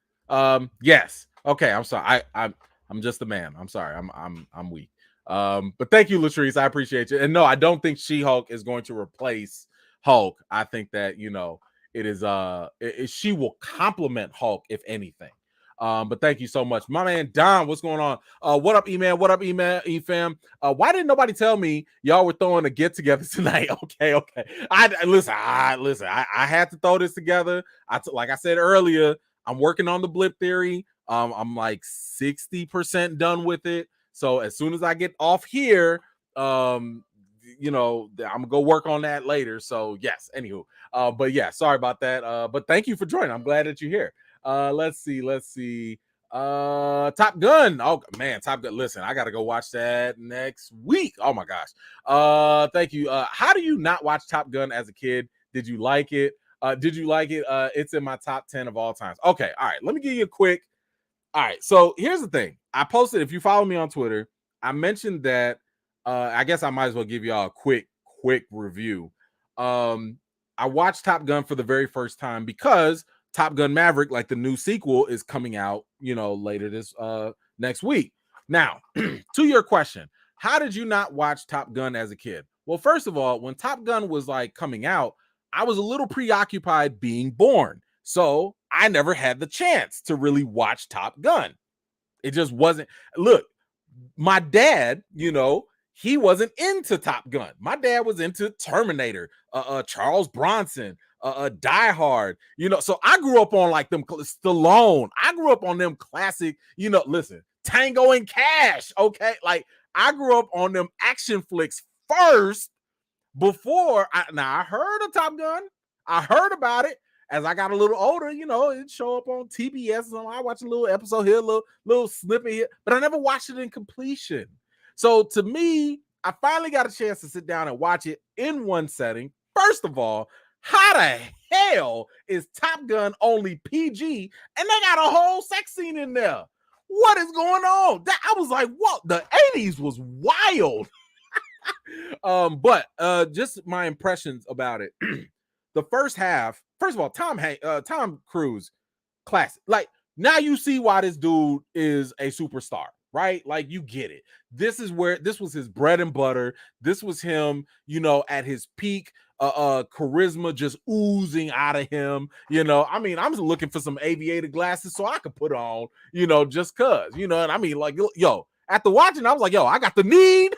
A: yes. Okay, I'm sorry. I'm just a man. I'm sorry. I'm weak. But thank you, Latrice. I appreciate you. And no, I don't think She-Hulk is going to replace Hulk. I think that, you know, it is she will complement Hulk, if anything. But thank you so much. My man Don, what's going on? What up, E-Man? What up, E-Man, E-Fam? Why didn't nobody tell me y'all were throwing a get-together tonight? Okay. I had to throw this together. Like I said earlier, I'm working on the blip theory. I'm like 60% done with it. So as soon as I get off here, you know, I'm gonna go work on that later. So yes, anywho. But yeah, sorry about that. But thank you for joining. I'm glad that you're here. Let's see. Top Gun. Oh man, Top Gun. Listen, I gotta go watch that next week. Oh my gosh. Thank you. How do you not watch Top Gun as a kid? Did you like it? It's in my top 10 of all times. Okay, all right. Let me give you a quick. All right, so here's the thing. I posted, if you follow me on Twitter, I mentioned that I guess I might as well give y'all a quick review. I watched Top Gun for the very first time because Top Gun Maverick, like the new sequel, is coming out, you know, later this next week. Now, to your question, how did you not watch Top Gun as a kid? Well, first of all, when Top Gun was like coming out, I was a little preoccupied being born. So I never had the chance to really watch Top Gun. It just wasn't. Look, my dad, you know, he wasn't into Top Gun. My dad was into Terminator, Charles Bronson, Die Hard, you know. So I grew up on like them Stallone. I grew up on them classic, you know, listen, Tango and Cash. Okay. Like I grew up on them action flicks first before I heard of Top Gun. I heard about it. As I got a little older, you know, it'd show up on TBS. And I watch a little episode here, a little snippet here, but I never watched it in completion. So to me, I finally got a chance to sit down and watch it in one setting. First of all, how the hell is Top Gun only PG and they got a whole sex scene in there? What is going on? I was like, what? The 80s was wild. But just my impressions about it. The first half, first of all, Tom Cruise, classic. Like now you see why this dude is a superstar, right? Like you get it. This was his bread and butter. This was him, you know, at his peak, charisma just oozing out of him. You know, I mean, I'm just looking for some aviator glasses so I could put on, you know, just cause, you know, and I mean, like, yo, after watching, I was like, yo, I got the need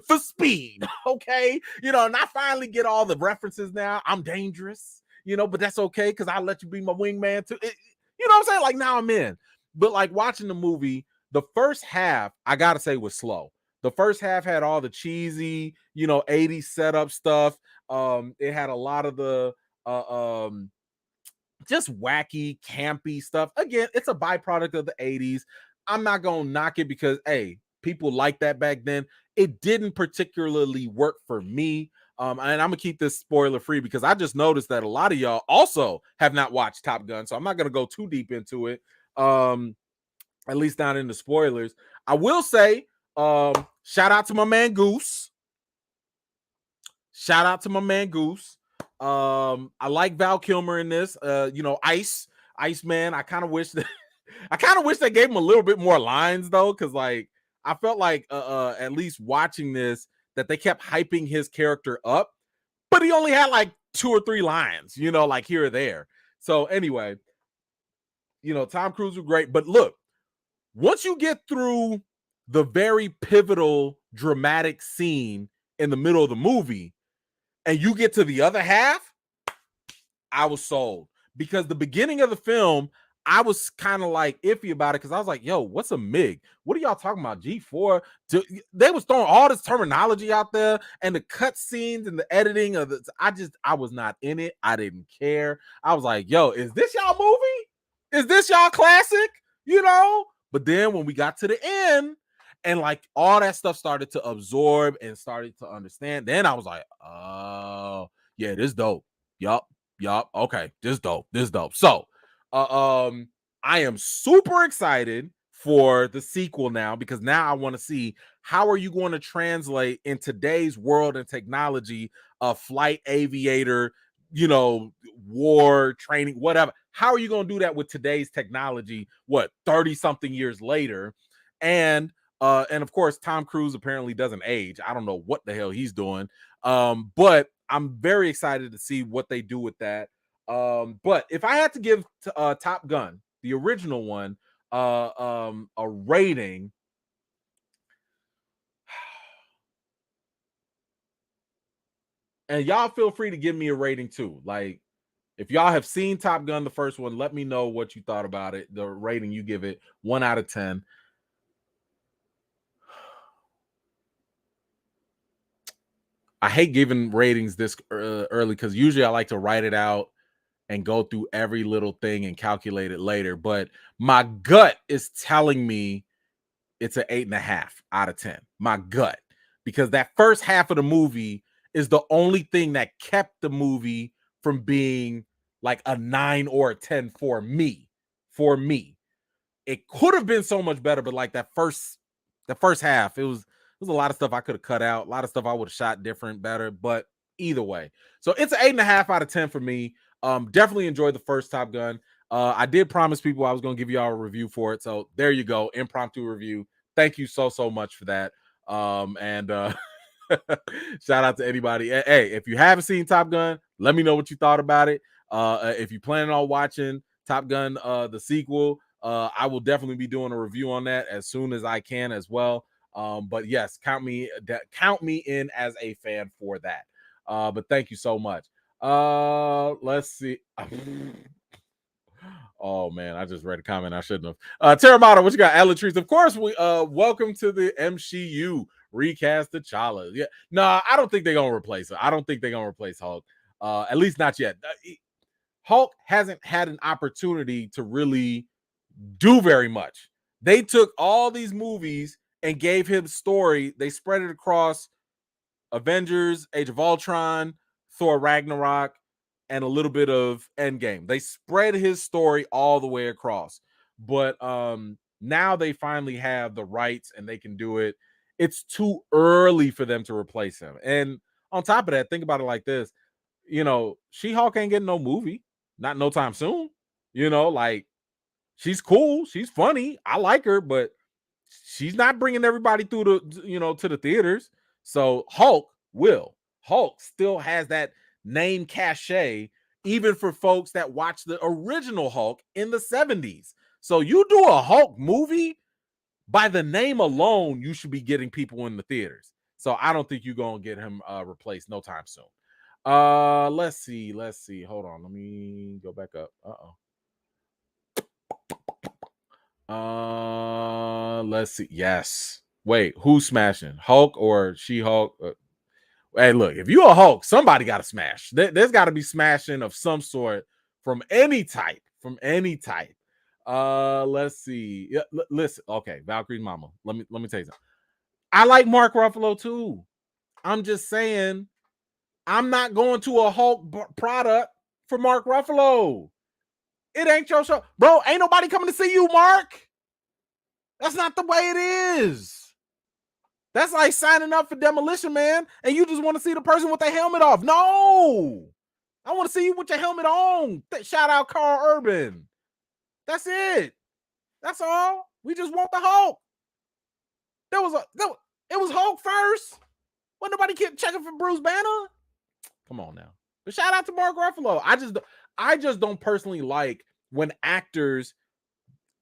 A: for speed, okay, you know, and I finally get all the references now. I'm dangerous, you know, but that's okay because I'll let you be my wingman too. You know what I'm saying? Like now I'm in. But like watching the movie, the first half, I gotta say, was slow. The first half had all the cheesy, you know, 80s setup stuff. It had a lot of the just wacky, campy stuff. Again, it's a byproduct of the 80s. I'm not gonna knock it because hey, people liked that back then. It didn't particularly work for me. And I'm gonna keep this spoiler free because I just noticed that a lot of y'all also have not watched Top Gun, so I'm not gonna go too deep into it. At least not in the spoilers. I will say, shout out to my man Goose. Shout out to my man Goose. I like Val Kilmer in this. You know, Iceman. I kind of wish they gave him a little bit more lines though, because like I felt like at least watching this that they kept hyping his character up, but he only had like 2 or 3 lines, you know, like here or there. So anyway, you know, Tom Cruise was great, but look, once you get through the very pivotal dramatic scene in the middle of the movie and you get to the other half, I was sold because the beginning of the film, I was kind of like iffy about it because I was like, yo, what's a MiG? What are y'all talking about? G4? They was throwing all this terminology out there and the cut scenes and the editing of I was not in it. I didn't care. I was like, yo, is this y'all movie? Is this y'all classic? You know? But then when we got to the end and like all that stuff started to absorb and started to understand, then I was like, oh, yeah, this dope. Yup. Okay, this dope. So, I am super excited for the sequel now, because now I want to see how are you going to translate in today's world and technology a flight aviator, war training, whatever. How are you going to do that with today's technology? 30 something years later? And of course, Tom Cruise apparently doesn't age. I don't know what the hell he's doing. But I'm very excited to see what they do with that. But if I had to give Top Gun, the original one, a rating, and y'all feel free to give me a rating too. Like, if y'all have seen Top Gun, the first one, let me know what you thought about it. The rating you give it, 1 out of 10. I hate giving ratings this early, because usually I like to write it out and go through every little thing and calculate it later. But my gut is telling me it's an 8.5 out of 10. My gut, because that first half of the movie is the only thing that kept the movie from being like a 9 or a 10 for me. For me, it could have been so much better, but like the first half, it was a lot of stuff I could have cut out, a lot of stuff I would have shot different, better. But either way, so it's an 8.5 out of 10 for me. Definitely enjoyed the first Top Gun. I did promise people I was going to give y'all a review for it, so there you go, impromptu review. Thank you so much for that. And shout out to anybody. Hey, if you haven't seen Top Gun, let me know what you thought about it. If you're planning on watching Top Gun, the sequel, I will definitely be doing a review on that as soon as I can as well. But yes, count me in as a fan for that. But thank you so much. Let's see. Oh man, I just read a comment I shouldn't have. Terramata, what you got? Alatrice, of course. We welcome to the MCU recast T'Challa. Yeah, no, I don't think they're gonna replace her. I don't think they're gonna replace Hulk. At least not yet. Hulk hasn't had an opportunity to really do very much. They took all these movies and gave him story. They spread it across Avengers, Age of Ultron, Thor Ragnarok, and a little bit of Endgame. They spread his story all the way across. But now they finally have the rights and they can do it. It's too early for them to replace him. And on top of that, think about it like this. She-Hulk ain't getting no movie. Not no time soon. Like, she's cool. She's funny. I like her, but she's not bringing everybody through to the theaters. So Hulk still has that name cachet, even for folks that watch the original Hulk in the 70s. So you do a Hulk movie, by the name alone, you should be getting people in the theaters. So I don't think you're going to get him replaced no time soon. Let's see. Hold on. Let me go back up. Let's see. Yes. Wait, who's smashing? Hulk or She-Hulk? Hey, look, if you a Hulk, somebody got to smash. There's got to be smashing of some sort from any type. Let's see. Yeah, listen. Okay, Valkyrie's mama. Let me tell you something. I like Mark Ruffalo too. I'm just saying, I'm not going to a Hulk product for Mark Ruffalo. It ain't your show, bro. Ain't nobody coming to see you, Mark. That's not the way it is. That's like signing up for Demolition Man and you just want to see the person with their helmet off. No, I want to see you with your helmet on. Shout out Carl Urban. That's it. That's all. We just want the Hulk. It was Hulk first. When nobody kept checking for Bruce Banner. Come on now. But shout out to Mark Ruffalo. I just don't personally like when actors,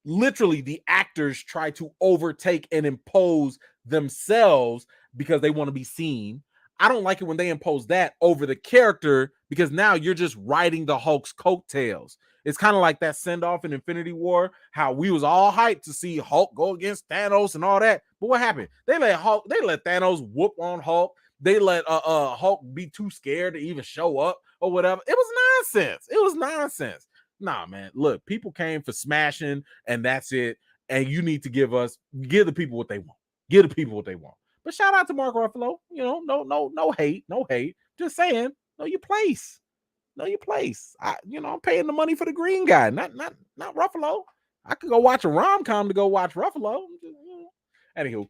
A: literally the actors, try to overtake and impose themselves because they want to be seen. I don't like it when they impose that over the character, because now you're just riding the Hulk's coattails. It's kind of like that send-off in Infinity War, how we was all hyped to see Hulk go against Thanos and all that. But what happened? They let Thanos whoop on Hulk. They let Hulk be too scared to even show up or whatever. It was nonsense. Nah, man. Look, people came for smashing, and that's it. And you need to give the people what they want. Give the people what they want. But shout out to Mark Ruffalo. No hate. Just saying, know your place. I'm paying the money for the green guy, not Ruffalo. I could go watch a rom-com to go watch Ruffalo. Anywho,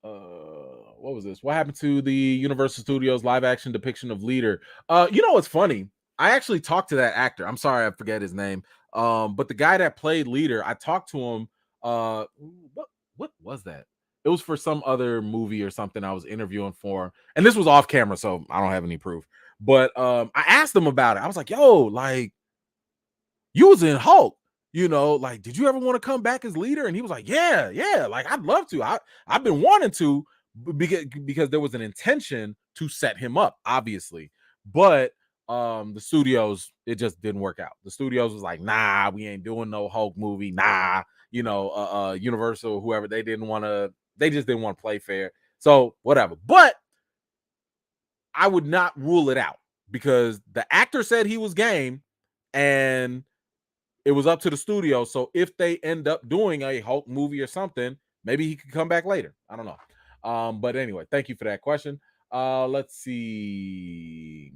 A: what was this? What happened to the Universal Studios live action depiction of Leader? You know what's funny? I actually talked to that actor. I'm sorry, I forget his name. But the guy that played Leader, I talked to him. What was that? It was for some other movie or something I was interviewing for, and this was off camera, so I don't have any proof. But I asked him about it. I was like, "Yo, like, you was in Hulk, you know, like, did you ever want to come back as Leader?" And he was like, "Yeah, like, I'd love to. I've been wanting to, because there was an intention to set him up, obviously, but the studios, it just didn't work out. The studios was like, nah, we ain't doing no Hulk movie, nah." Universal, whoever, they just didn't want to play fair. So whatever. But I would not rule it out, because the actor said he was game, and it was up to the studio. So if they end up doing a Hulk movie or something, maybe he could come back later. I don't know. But anyway, thank you for that question. Let's see.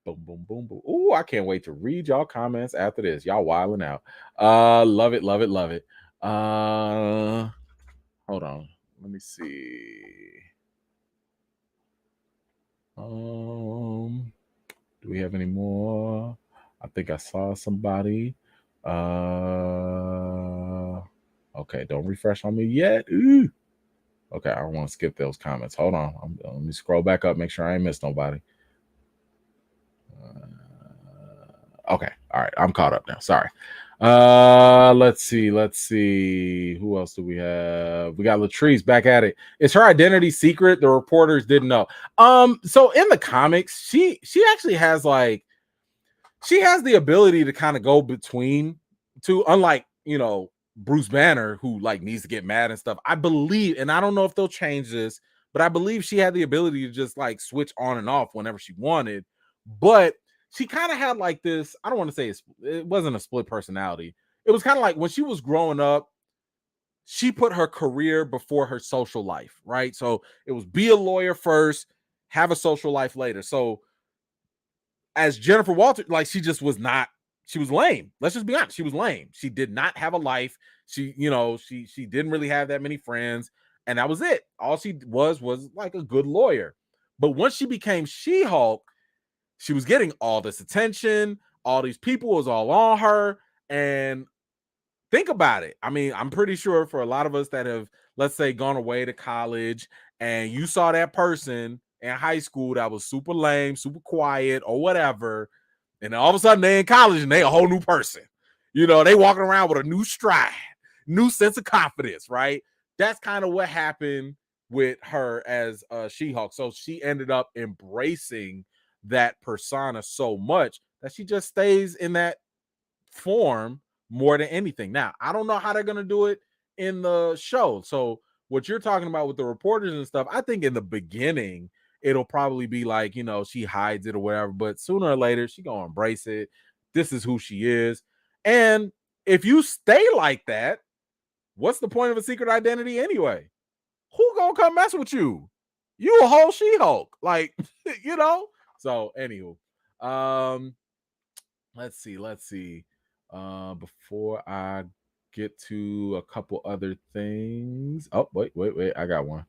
A: Boom, boom, boom, boom. Oh, I can't wait to read y'all comments after this. Y'all wilding out. Love it, love it, love it. Hold on. Let me see. Do we have any more? I think I saw somebody. Okay, don't refresh on me yet. Ooh. Okay, I don't want to skip those comments. Hold on. Let me scroll back up, make sure I ain't missed nobody. Okay, all right, I'm caught up now. Sorry. Let's see. Who else do we have? We got Latrice back at it. Is her identity secret? The reporters didn't know. So in the comics, she actually has, like, she has the ability to kind of go between two, unlike, Bruce Banner, who, like, needs to get mad and stuff. I believe, and I don't know if they'll change this, but I believe she had the ability to just, like, switch on and off whenever she wanted. But she kind of had, like, this, I don't want to say it wasn't a split personality. It was kind of like when she was growing up, she put her career before her social life, right? So it was be a lawyer first, have a social life later. So as Jennifer Walters, like, she just was not, she was lame. Let's just be honest. She was lame. She did not have a life. She didn't really have that many friends. And that was it. All she was like a good lawyer. But once she became She-Hulk, she was getting all this attention. All these people was all on her. And think about it. I mean, I'm pretty sure for a lot of us that have, let's say, gone away to college, and you saw that person in high school that was super lame, super quiet, or whatever, and all of a sudden they in college and they a whole new person. They walking around with a new stride, new sense of confidence, right? That's kind of what happened with her as She-Hulk. So she ended up embracing that persona so much that she just stays in that form more than anything. Now, I don't know how they're going to do it in the show. So what you're talking about with the reporters and stuff, I think in the beginning, it'll probably be like, she hides it or whatever, but sooner or later, she going to embrace it. This is who she is. And if you stay like that, what's the point of a secret identity anyway? Who going to come mess with you? You a whole She-Hulk. Like, So, anywho, let's see. Before I get to a couple other things. Oh, wait. I got one.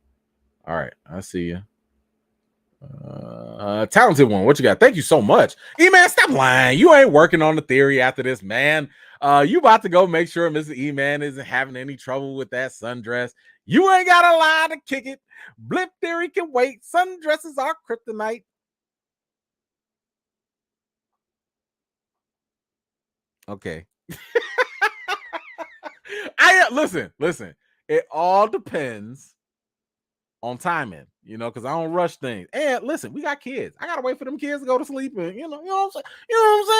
A: All right. I see you. Talented one. What you got? Thank you so much. E-Man, stop lying. You ain't working on the theory after this, man. You about to go make sure Mr. E-Man isn't having any trouble with that sundress. You ain't got a lie to kick it. Blip theory can wait. Sundresses are kryptonite. Okay. Listen. It all depends on timing, because I don't rush things. And listen, we got kids. I gotta wait for them kids to go to sleep, and you know what I'm saying.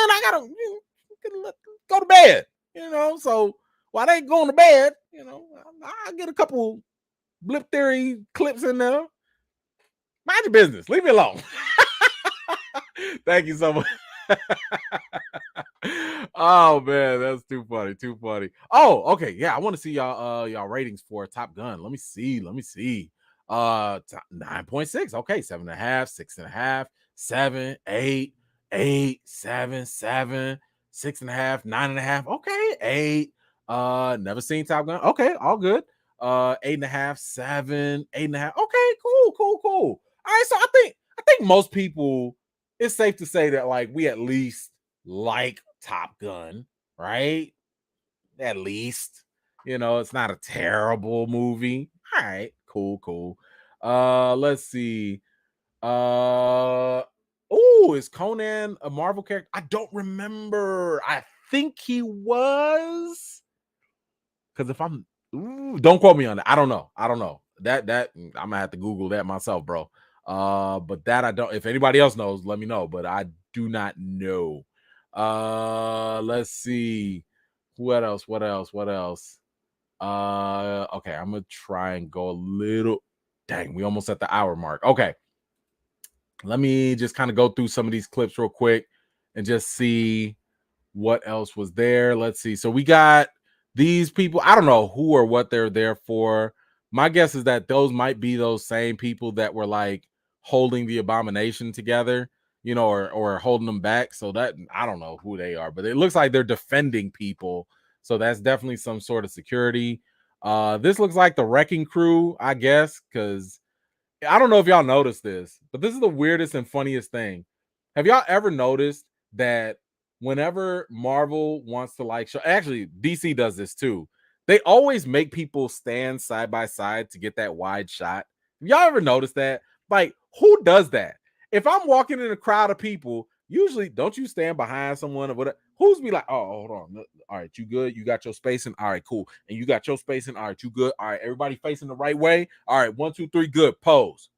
A: I gotta go to bed. So while they going to bed, I get a couple Blip Theory clips in there. Mind your business. Leave me alone. Thank you so much. Oh man, that's too funny. Oh, okay. Yeah, I want to see y'all ratings for Top Gun. Let me see. 9.6. Okay, 7.5, 6.5, 7, 8. 8, 7, 7, 6.5, 9.5. Okay, 8. Never seen Top Gun. Okay, all good. 8.5, 7, 8.5. Okay, cool. All right, so I think most people, it's safe to say that like we at least like Top Gun, right? At least, it's not a terrible movie. All right, cool. Let's see. Is Conan a Marvel character? I don't remember. I think he was. Because if I'm don't quote me on that. I don't know. That I'm gonna have to Google that myself, bro. But that I don't. If anybody else knows, let me know. But I do not know. Let's see. What else? Okay, I'm gonna try and go a little. Dang, we almost at the hour mark. Okay, let me just kind of go through some of these clips real quick and just see what else was there. Let's see. So we got these people. I don't know who or what they're there for. My guess is that those might be those same people that were like holding the Abomination together, or holding them back. So that I don't know who they are, but it looks like they're defending people. So that's definitely some sort of security. This looks like the Wrecking Crew, I guess, because I don't know if y'all noticed this, but this is the weirdest and funniest thing. Have y'all ever noticed that whenever Marvel wants to like show, actually DC does this too, they always make people stand side by side to get that wide shot? Have y'all ever noticed that? Like, who does that? If I'm walking in a crowd of people, usually don't you stand behind someone or whatever? Who's be like, oh, hold on. All right, you good? You got your spacing? All right, cool. And you got your spacing? All right, you good? All right, everybody facing the right way? All right, 1, 2, 3, good. Pose.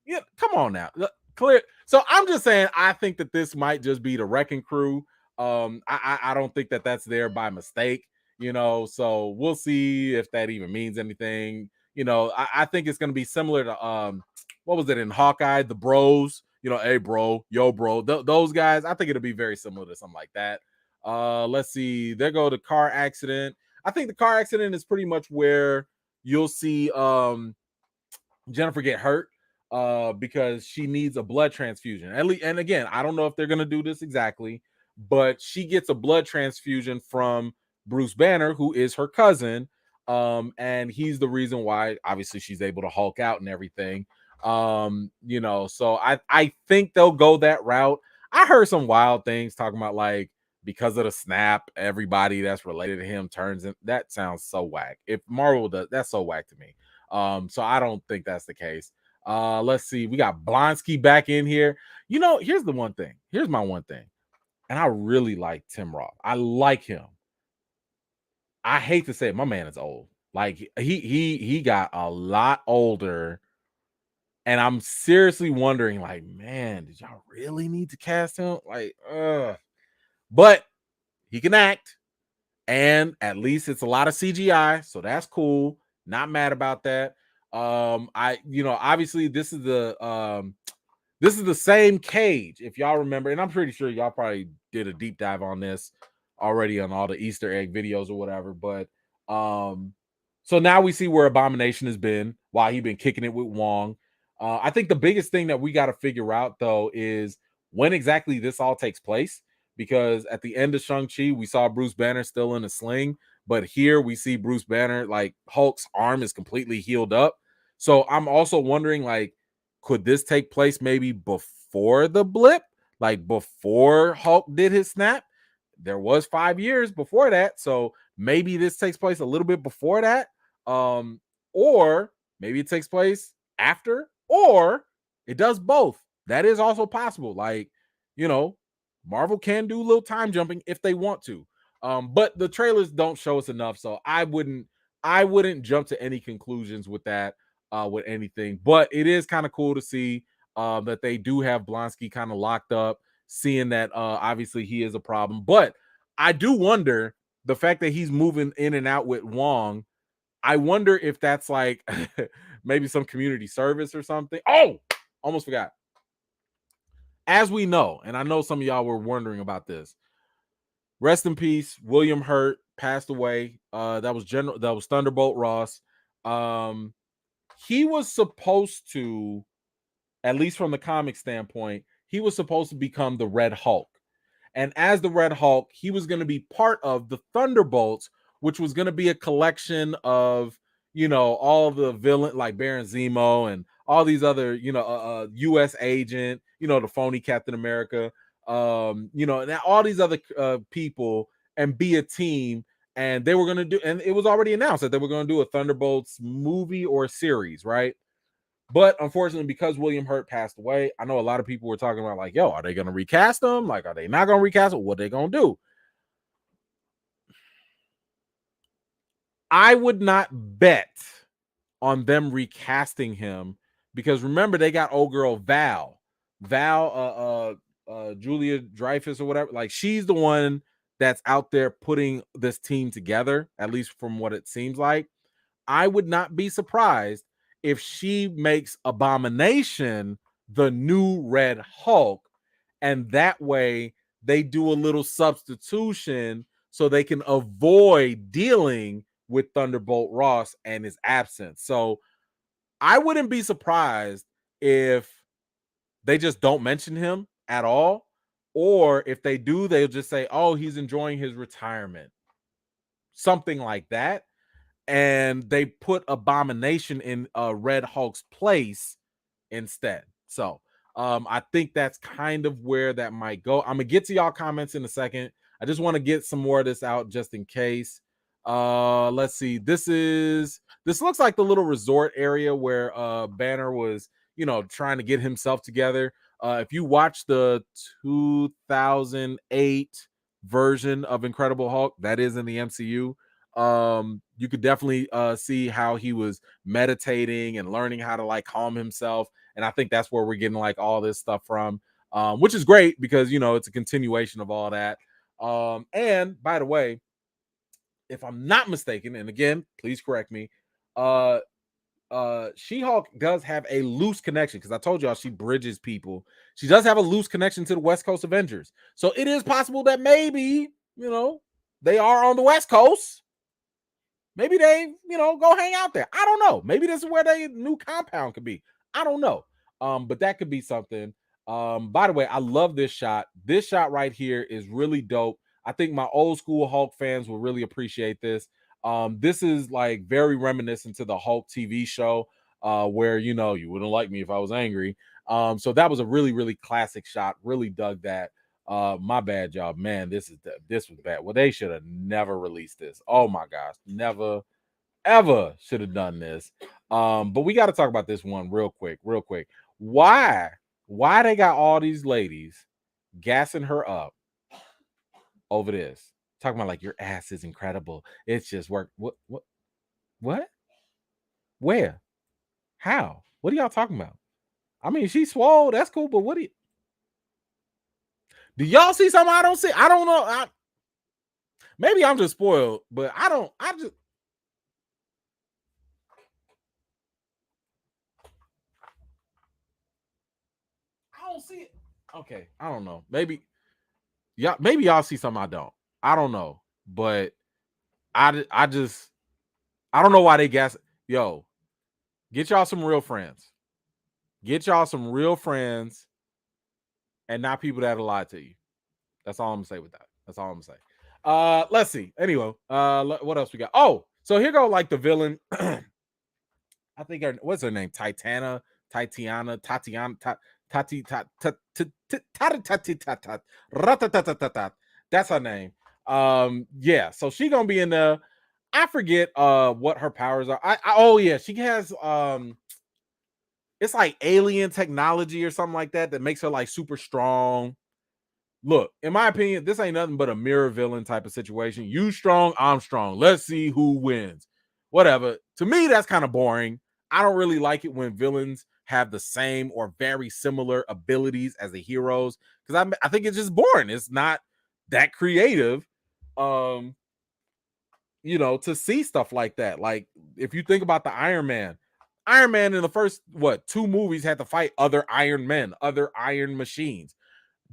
A: Yeah, come on now. Clear. So I'm just saying, I think that this might just be the Wrecking Crew. I don't think that that's there by mistake, so we'll see if that even means anything. I think it's going to be similar to, what was it in Hawkeye? The bros, hey bro, yo bro, those guys. I think it'll be very similar to something like that. Let's see. There go the car accident. I think the car accident is pretty much where you'll see Jennifer get hurt because she needs a blood transfusion. At least, and again, I don't know if they're going to do this exactly, but she gets a blood transfusion from Bruce Banner, who is her cousin, and he's the reason why obviously she's able to Hulk out and everything. So I think they'll go that route. I heard some wild things talking about like because of the snap, everybody that's related to him turns in. That sounds so whack. If Marvel does, that's so whack to me. So I don't think that's the case. Let's see. We got Blonsky back in here. Here's the one thing. Here's my one thing. And I really like Tim Roth. I like him. I hate to say it, my man is old. Like he got a lot older. And I'm seriously wondering, like, man, did y'all really need to cast him? Like, but he can act. And at least it's a lot of CGI, so that's cool. Not mad about that. Obviously this is the same Cage, if y'all remember, and I'm pretty sure y'all probably did a deep dive on this already on all the Easter egg videos or whatever. But so now we see where Abomination has been while he's been kicking it with Wong. I think the biggest thing that we got to figure out though is when exactly this all takes place. Because at the end of Shang-Chi, we saw Bruce Banner still in a sling, but here we see Bruce Banner, like Hulk's arm is completely healed up. So I'm also wondering, like, could this take place maybe before the blip, like before Hulk did his snap? There was 5 years before that, so maybe this takes place a little bit before that, or maybe it takes place after, or it does both. That is also possible. Like, Marvel can do a little time jumping if they want to. But the trailers don't show us enough, so I wouldn't jump to any conclusions with that, with anything. But it is kind of cool to see that they do have Blonsky kind of locked up, seeing that obviously he is a problem. But I do wonder the fact that he's moving in and out with Wong. I wonder if that's like maybe some community service or something. Oh, almost forgot. As we know, and I know some of y'all were wondering about this. Rest in peace, William Hurt passed away. That was Thunderbolt Ross. He was supposed to, at least from the comic standpoint, he was supposed to become the Red Hulk. And as the Red Hulk, he was going to be part of the Thunderbolts, which was going to be a collection of, you know, all the villain like Baron Zemo and all these other, you know, U.S. agent, you know, the phony Captain America, you know, and all these other people, and be a team. And they were going to do, and it was already announced that they were going to do a Thunderbolts movie or series, right? But unfortunately, because William Hurt passed away, I know a lot of people were talking about like, yo, are they going to recast him? Like, are they not going to recast him? What are they going to do? I would not bet on them recasting him because remember, they got old girl Val, Julia Dreyfus or whatever. Like, she's the one that's out there putting this team together, at least from what it seems like. I would not be surprised if she makes Abomination the new Red Hulk, and that way they do a little substitution so they can avoid dealing with Thunderbolt Ross and his absence. So I wouldn't be surprised if they just don't mention him at all, or if they do, they'll just say, oh, he's enjoying his retirement, something like that. And they put Abomination in Red Hulk's place instead. So I think that's kind of where that might go. I'm gonna get to y'all comments in a second. I just want to get some more of this out just in case. Let's see. This looks like the little resort area where Banner was, you know, trying to get himself together. If you watch the 2008 version of Incredible Hulk, that is in the MCU, you could definitely see how he was meditating and learning how to like calm himself, and I think that's where we're getting like all this stuff from, which is great because, you know, it's a continuation of all that. And by the way, if I'm not mistaken, and again, please correct me, She-Hulk does have a loose connection because I told y'all she bridges people. She does have a loose connection to the West Coast Avengers, so it is possible that maybe, you know, they are on the West Coast. Maybe they, you know, go hang out there. I don't know. Maybe this is where their new compound could be. I don't know. But that could be something. By the way, I love this shot. This shot right here is really dope. I think my old school Hulk fans will really appreciate this. This is like very reminiscent to the Hulk TV show, where, you know, you wouldn't like me if I was angry. So that was a really, really classic shot. Really dug that. My bad, y'all. Man, this was bad. Well, they should have never released this. Oh my gosh, never ever should have done this. But we got to talk about this one real quick. Why they got all these ladies gassing her up over this? Talking about like, your ass is incredible. It's just work. What? Where? How? What are y'all talking about? I mean, she's swole. That's cool, but what do y'all see something I don't see? I don't know. Maybe I'm just spoiled, but I don't see it. Okay, I don't know. Maybe y'all see something I don't. I don't know, but I don't know why they gas. Yo, get y'all some real friends. Get y'all some real friends, and not people that'll lie to you. That's all I'm gonna say with that. That's all I'm gonna say. Let's see. Anyway, what else we got? Oh, so here go like the villain. I think what's her name? Tatiana. That's her name. Yeah, so she gonna be in the, I forget what her powers are. Oh yeah, she has it's like alien technology or something like that makes her like super strong. Look, in my opinion, this ain't nothing but a mirror villain type of situation. You strong, I'm strong. Let's see who wins. Whatever. To me, that's kind of boring. I don't really like it when villains have the same or very similar abilities as the heroes, because I think it's just boring. It's not that creative, you know, to see stuff like that. Like, if you think about the Iron Man in the first, two movies had to fight other Iron Men, other Iron Machines.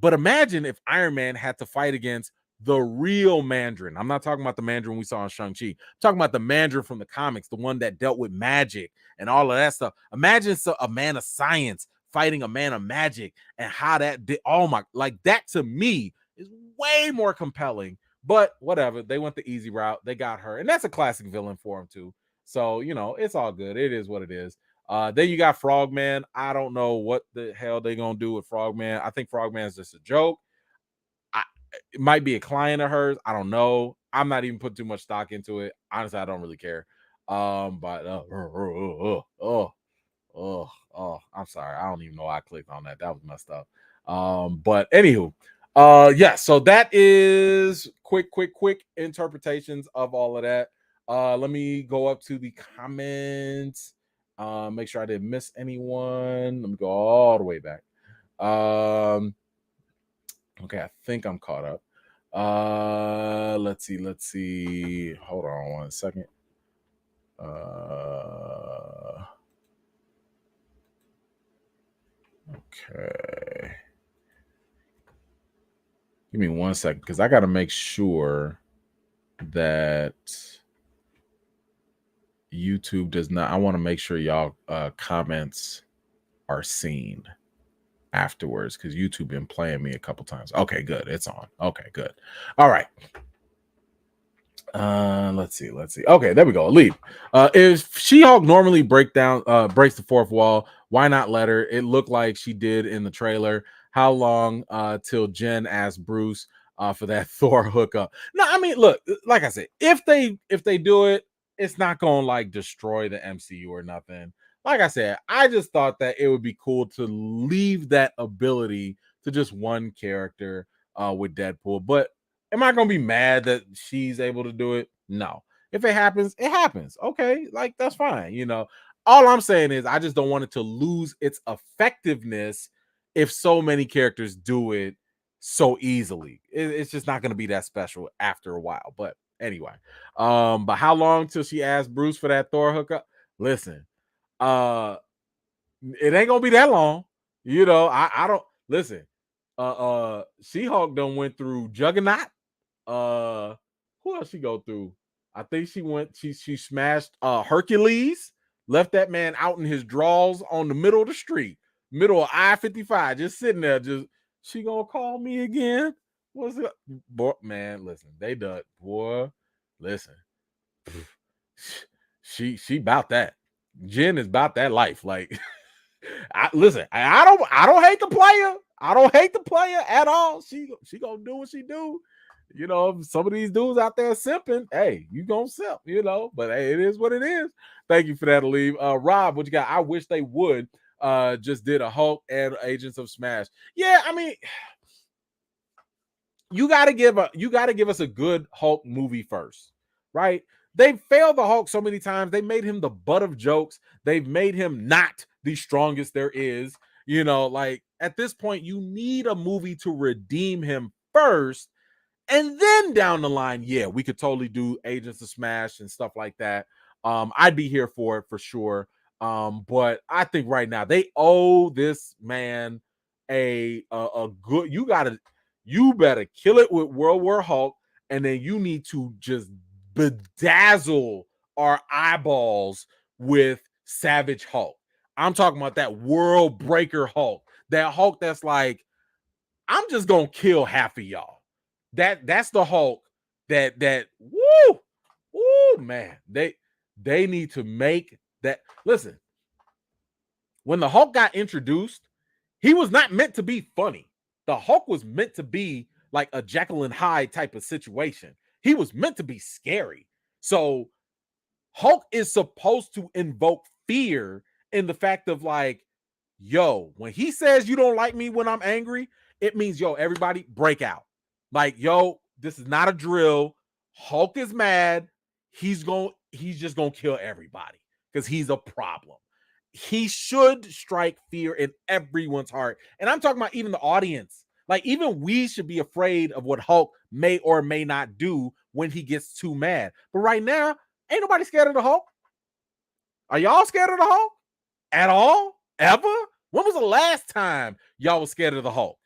A: But imagine if Iron Man had to fight against the real Mandarin. I'm not talking about the Mandarin we saw in Shang-Chi. I'm talking about the Mandarin from the comics, the one that dealt with magic and all of that stuff. Imagine a man of science fighting a man of magic and how that did. Oh my, like that to me is way more compelling. But whatever, they went the easy route. They got her, and that's a classic villain for him too. So it's all good. It is what it is. Then you got Frogman. I don't know what the hell they gonna do with Frogman. I think Frogman is just a joke. It might be a client of hers. I don't know. I'm not even putting too much stock into it. Honestly, I don't really care. But I'm sorry. I don't even know why I clicked on that. That was messed up. But anywho, yeah. So that is quick interpretations of all of that. Let me go up to the comments. Make sure I didn't miss anyone. Let me go all the way back. Okay, I think I'm caught up. Let's see. Hold on one second. Okay. Give me 1 second because I got to make sure that YouTube does not. I want to make sure y'all comments are seen afterwards because YouTube been playing me a couple times. Okay, good. It's on. Okay, good. All right. Let's see. Okay, there we go. Leave. If She-Hulk normally breaks the fourth wall, why not let her? It looked like she did in the trailer. How long till Jen asked Bruce for that Thor hookup? No, I mean, look, like I said, if they do it, it's not gonna like destroy the MCU or nothing. Like I said, I just thought that it would be cool to leave that ability to just one character with Deadpool. But am I gonna be mad that she's able to do it? No. If it happens, it happens. Okay, like that's fine. All I'm saying is I just don't want it to lose its effectiveness if so many characters do it so easily. It's just not gonna be that special after a while. But anyway, but how long till she asked Bruce for that Thor hookup? Listen, it ain't gonna be that long. I don't listen. She-Hulk done went through Juggernaut. Who else she go through? I think she smashed Hercules, left that man out in his drawers on the middle of the street, middle of I-55, just sitting there, she gonna call me again? What's it? Boy, man, listen, they done, boy, listen. She about that. Jen is about that life. Like, I don't hate the player. I don't hate the player at all. She gonna do what she do. Some of these dudes out there simping. Hey, you gonna simp, but hey, it is what it is. Thank you for that, Aleve. Rob, what you got? I wish they would just did a Hulk and Agents of Smash. Yeah, I mean, you gotta give us a good Hulk movie first, right? They failed the Hulk so many times. They made him the butt of jokes. They've made him not the strongest there is. Like at this point, you need a movie to redeem him first. And then down the line, yeah, we could totally do Agents of Smash and stuff like that. I'd be here for it for sure. But I think right now they owe this man a good. You better kill it with World War Hulk, and then you need to just bedazzle our eyeballs with Savage Hulk. I'm talking about that world breaker Hulk, that Hulk that's like, I'm just gonna kill half of y'all. That's the Hulk that woo man, they need to make that. Listen, when the Hulk got introduced, he was not meant to be funny. The Hulk was meant to be like a Jekyll and Hyde type of situation. He was meant to be scary. So Hulk is supposed to invoke fear in the fact of like, yo, when he says you don't like me when I'm angry, it means, yo, everybody break out. Like, yo, this is not a drill. Hulk is mad. He's just gonna kill everybody because he's a problem. He should strike fear in everyone's heart. And I'm talking about even the audience. Like, even we should be afraid of what Hulk may or may not do when he gets too mad. But right now, ain't nobody scared of the Hulk. Are y'all scared of the Hulk? At all? Ever? When was the last time y'all was scared of the Hulk?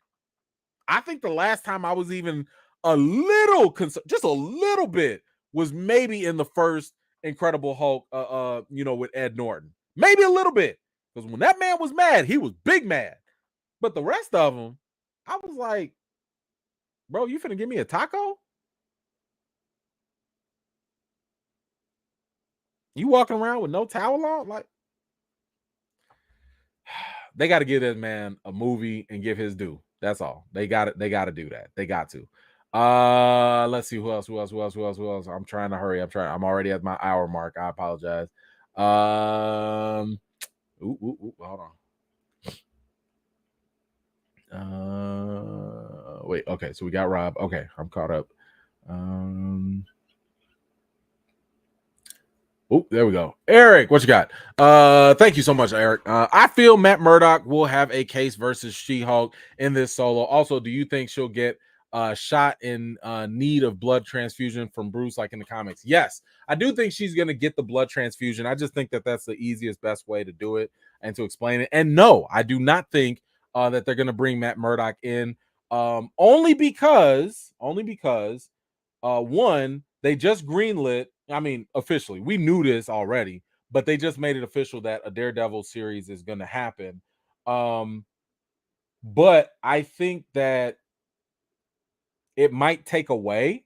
A: I think the last time I was even a little concerned, just a little bit, was maybe in the first Incredible Hulk, with Ed Norton. Maybe a little bit. Because when that man was mad, he was big mad. But the rest of them, I was like, bro, you finna give me a taco? You walking around with no towel on? Like, they got to give this man a movie and give his due. That's all. They got it. They got to do that. They got to. Let's see who else. I'm trying to hurry. I'm already at my hour mark. I apologize. Hold on. Wait. Okay. So we got Rob. Okay, I'm caught up. Oh, there we go. Eric, what you got? Thank you so much, Eric. I feel Matt Murdock will have a case versus She-Hulk in this solo. Also, do you think she'll get shot in need of blood transfusion from Bruce like in the comics? Yes, I do think she's going to get the blood transfusion. I just think that that's the easiest, best way to do it and to explain it. And no, I do not think that they're going to bring Matt Murdock in only because one, they just greenlit. I mean, officially, we knew this already, but they just made it official that a Daredevil series is going to happen. But I think that it might take away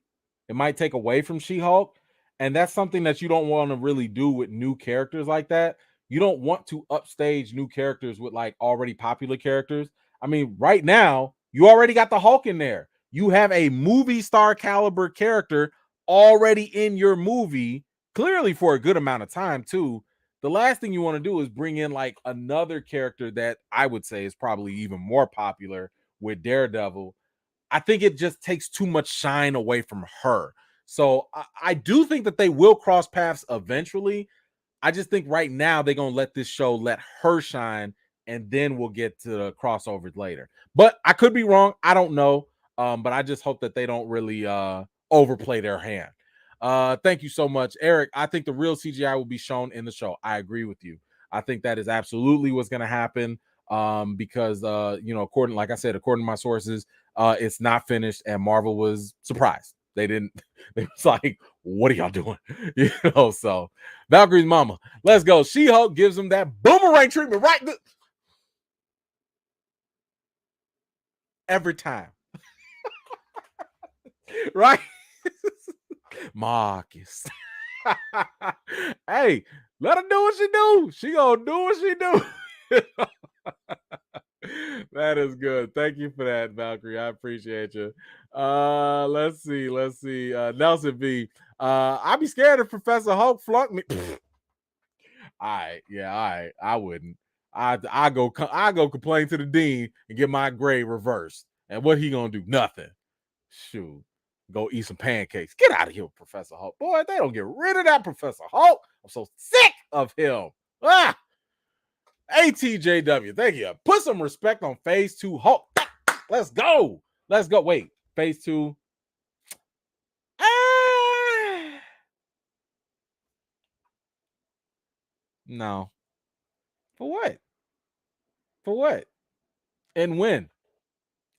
A: from She-Hulk, and that's something that you don't want to really do with new characters like that. You don't want to upstage new characters with like already popular characters. I mean, right now, you already got the Hulk in there. You have a movie star caliber character already in your movie, clearly for a good amount of time too. The last thing you want to do is bring in like another character that I would say is probably even more popular with Daredevil. I think it just takes too much shine away from her. So I do think that they will cross paths eventually. I just think right now they're going to let this show let her shine, and then we'll get to the crossovers later. But I could be wrong. I don't know. But I just hope that they don't really overplay their hand. Thank you so much, Eric. I think the real CGI will be shown in the show. I agree with you. I think that is absolutely what's going to happen. Because according to my sources, it's not finished, and Marvel was surprised. They was like, what are y'all doing? So Valkyrie's mama, let's go. She-Hulk gives him that boomerang treatment right every time. Right? Marcus. Hey, let her do what she do. She gonna do what she do. That is good. Thank you for that, Valkyrie. I appreciate you. Let's see. Nelson V. I'd be scared if Professor Hulk flunked me. All right. I wouldn't. I go complain to the dean and get my grade reversed. And what he gonna do? Nothing. Shoot. Go eat some pancakes. Get out of here, Professor Hulk. Boy, they don't get rid of that Professor Hulk. I'm so sick of him. ATJW, thank you. Put some respect on Phase 2 Hulk. Let's go. Wait, Phase 2. No. For what? And when?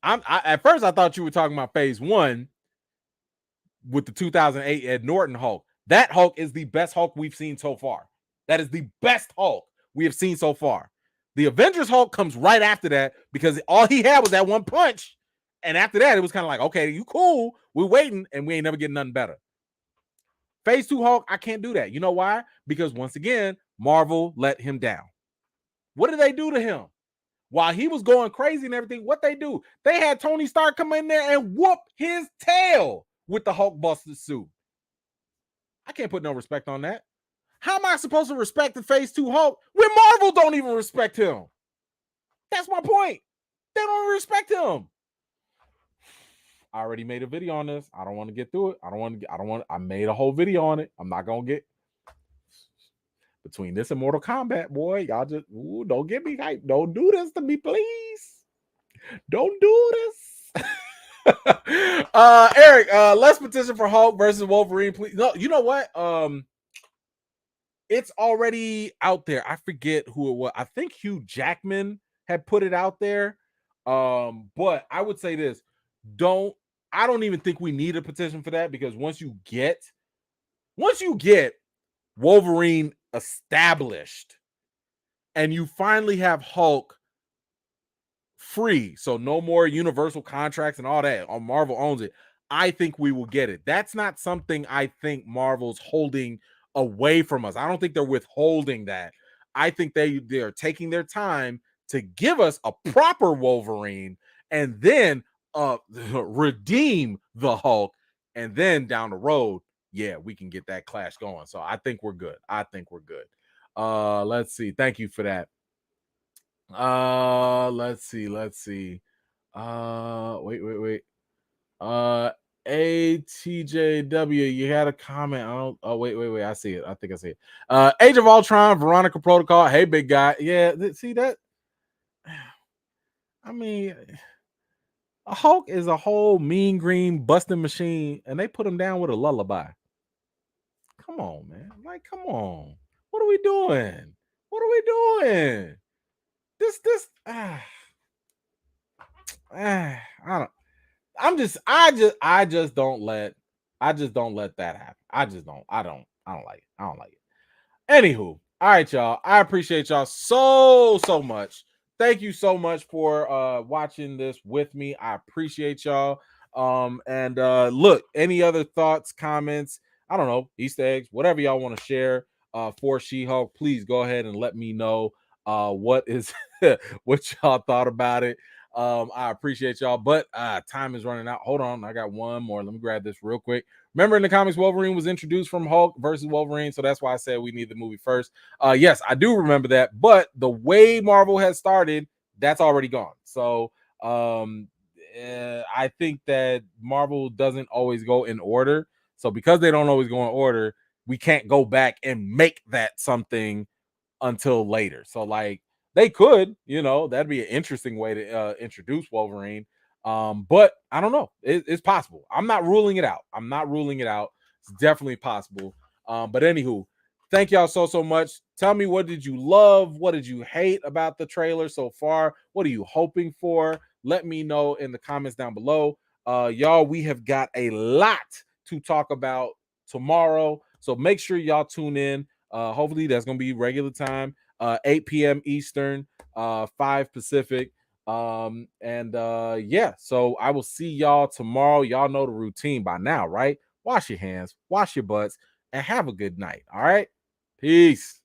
A: At first I thought you were talking about Phase 1 with the 2008 Ed Norton Hulk. That Hulk is the best Hulk we've seen so far. That is the best Hulk we have seen so far. The Avengers Hulk comes right after that because all he had was that one punch. And after that, it was kind of like, okay, you cool. We're waiting, and we ain't never getting nothing better. Phase 2 Hulk, I can't do that. You know why? Because once again, Marvel let him down. What did they do to him? While he was going crazy and everything, what they do? They had Tony Stark come in there and whoop his tail with the Hulk busted suit. I can't put no respect on that. How am I supposed to respect the Phase 2 Hulk when Marvel don't even respect him? That's my point. They don't respect him. I already made a video on this. I don't want to get through it. I made a whole video on it. I'm not going to get between this and Mortal Kombat, boy. Y'all just don't get me hyped. Don't do this to me, please. Don't do this. Eric, let's petition for Hulk versus Wolverine, please. No, you know what? It's already out there. I forget who it was. I think Hugh Jackman had put it out there. But I would say this: I don't even think we need a petition for that, because once you get Wolverine established, and you finally have Hulk free, so no more universal contracts and all that, Marvel owns it, I think we will get it. That's not something I think Marvel's holding away from us. I don't think they're withholding that. I think they're taking their time to give us a proper Wolverine and then redeem the Hulk, and then down the road, yeah, we can get that clash going. So I think we're good. Let's see. Thank you for that. Let's see. Wait. ATJW, you had a comment. Wait. I see it. I think I see it. Age of Ultron, Veronica Protocol. Hey, big guy. Yeah, see that? I mean, a Hulk is a whole mean green busting machine, and they put him down with a lullaby. Come on, man. Like, come on. What are we doing? I just don't let that happen. I don't like it. Anywho, all right, y'all. I appreciate y'all so much. Thank you so much for watching this with me. I appreciate y'all. And look, any other thoughts, comments, I don't know, Easter eggs, whatever y'all want to share for She-Hulk, please go ahead and let me know what y'all thought about it. I appreciate y'all, but time is running out. Hold on, I got one more. Let me grab this real quick. Remember, in the comics, Wolverine was introduced from Hulk versus Wolverine, so that's why I said we need the movie first. Yes, I do remember that, but the way Marvel has started, that's already gone. So I think that Marvel doesn't always go in order. So because they don't always go in order, we can't go back and make that something until later. So like, they could, that'd be an interesting way to introduce Wolverine. But I don't know. It's possible. I'm not ruling it out. It's definitely possible. But anywho, thank y'all so much. Tell me, what did you love? What did you hate about the trailer so far? What are you hoping for? Let me know in the comments down below. Y'all, we have got a lot to talk about tomorrow. So make sure y'all tune in. Hopefully that's going to be regular time. 8 p.m. Eastern, 5 Pacific. Yeah, so I will see y'all tomorrow. Y'all know the routine by now, right? Wash your hands, wash your butts, and have a good night. All right, peace.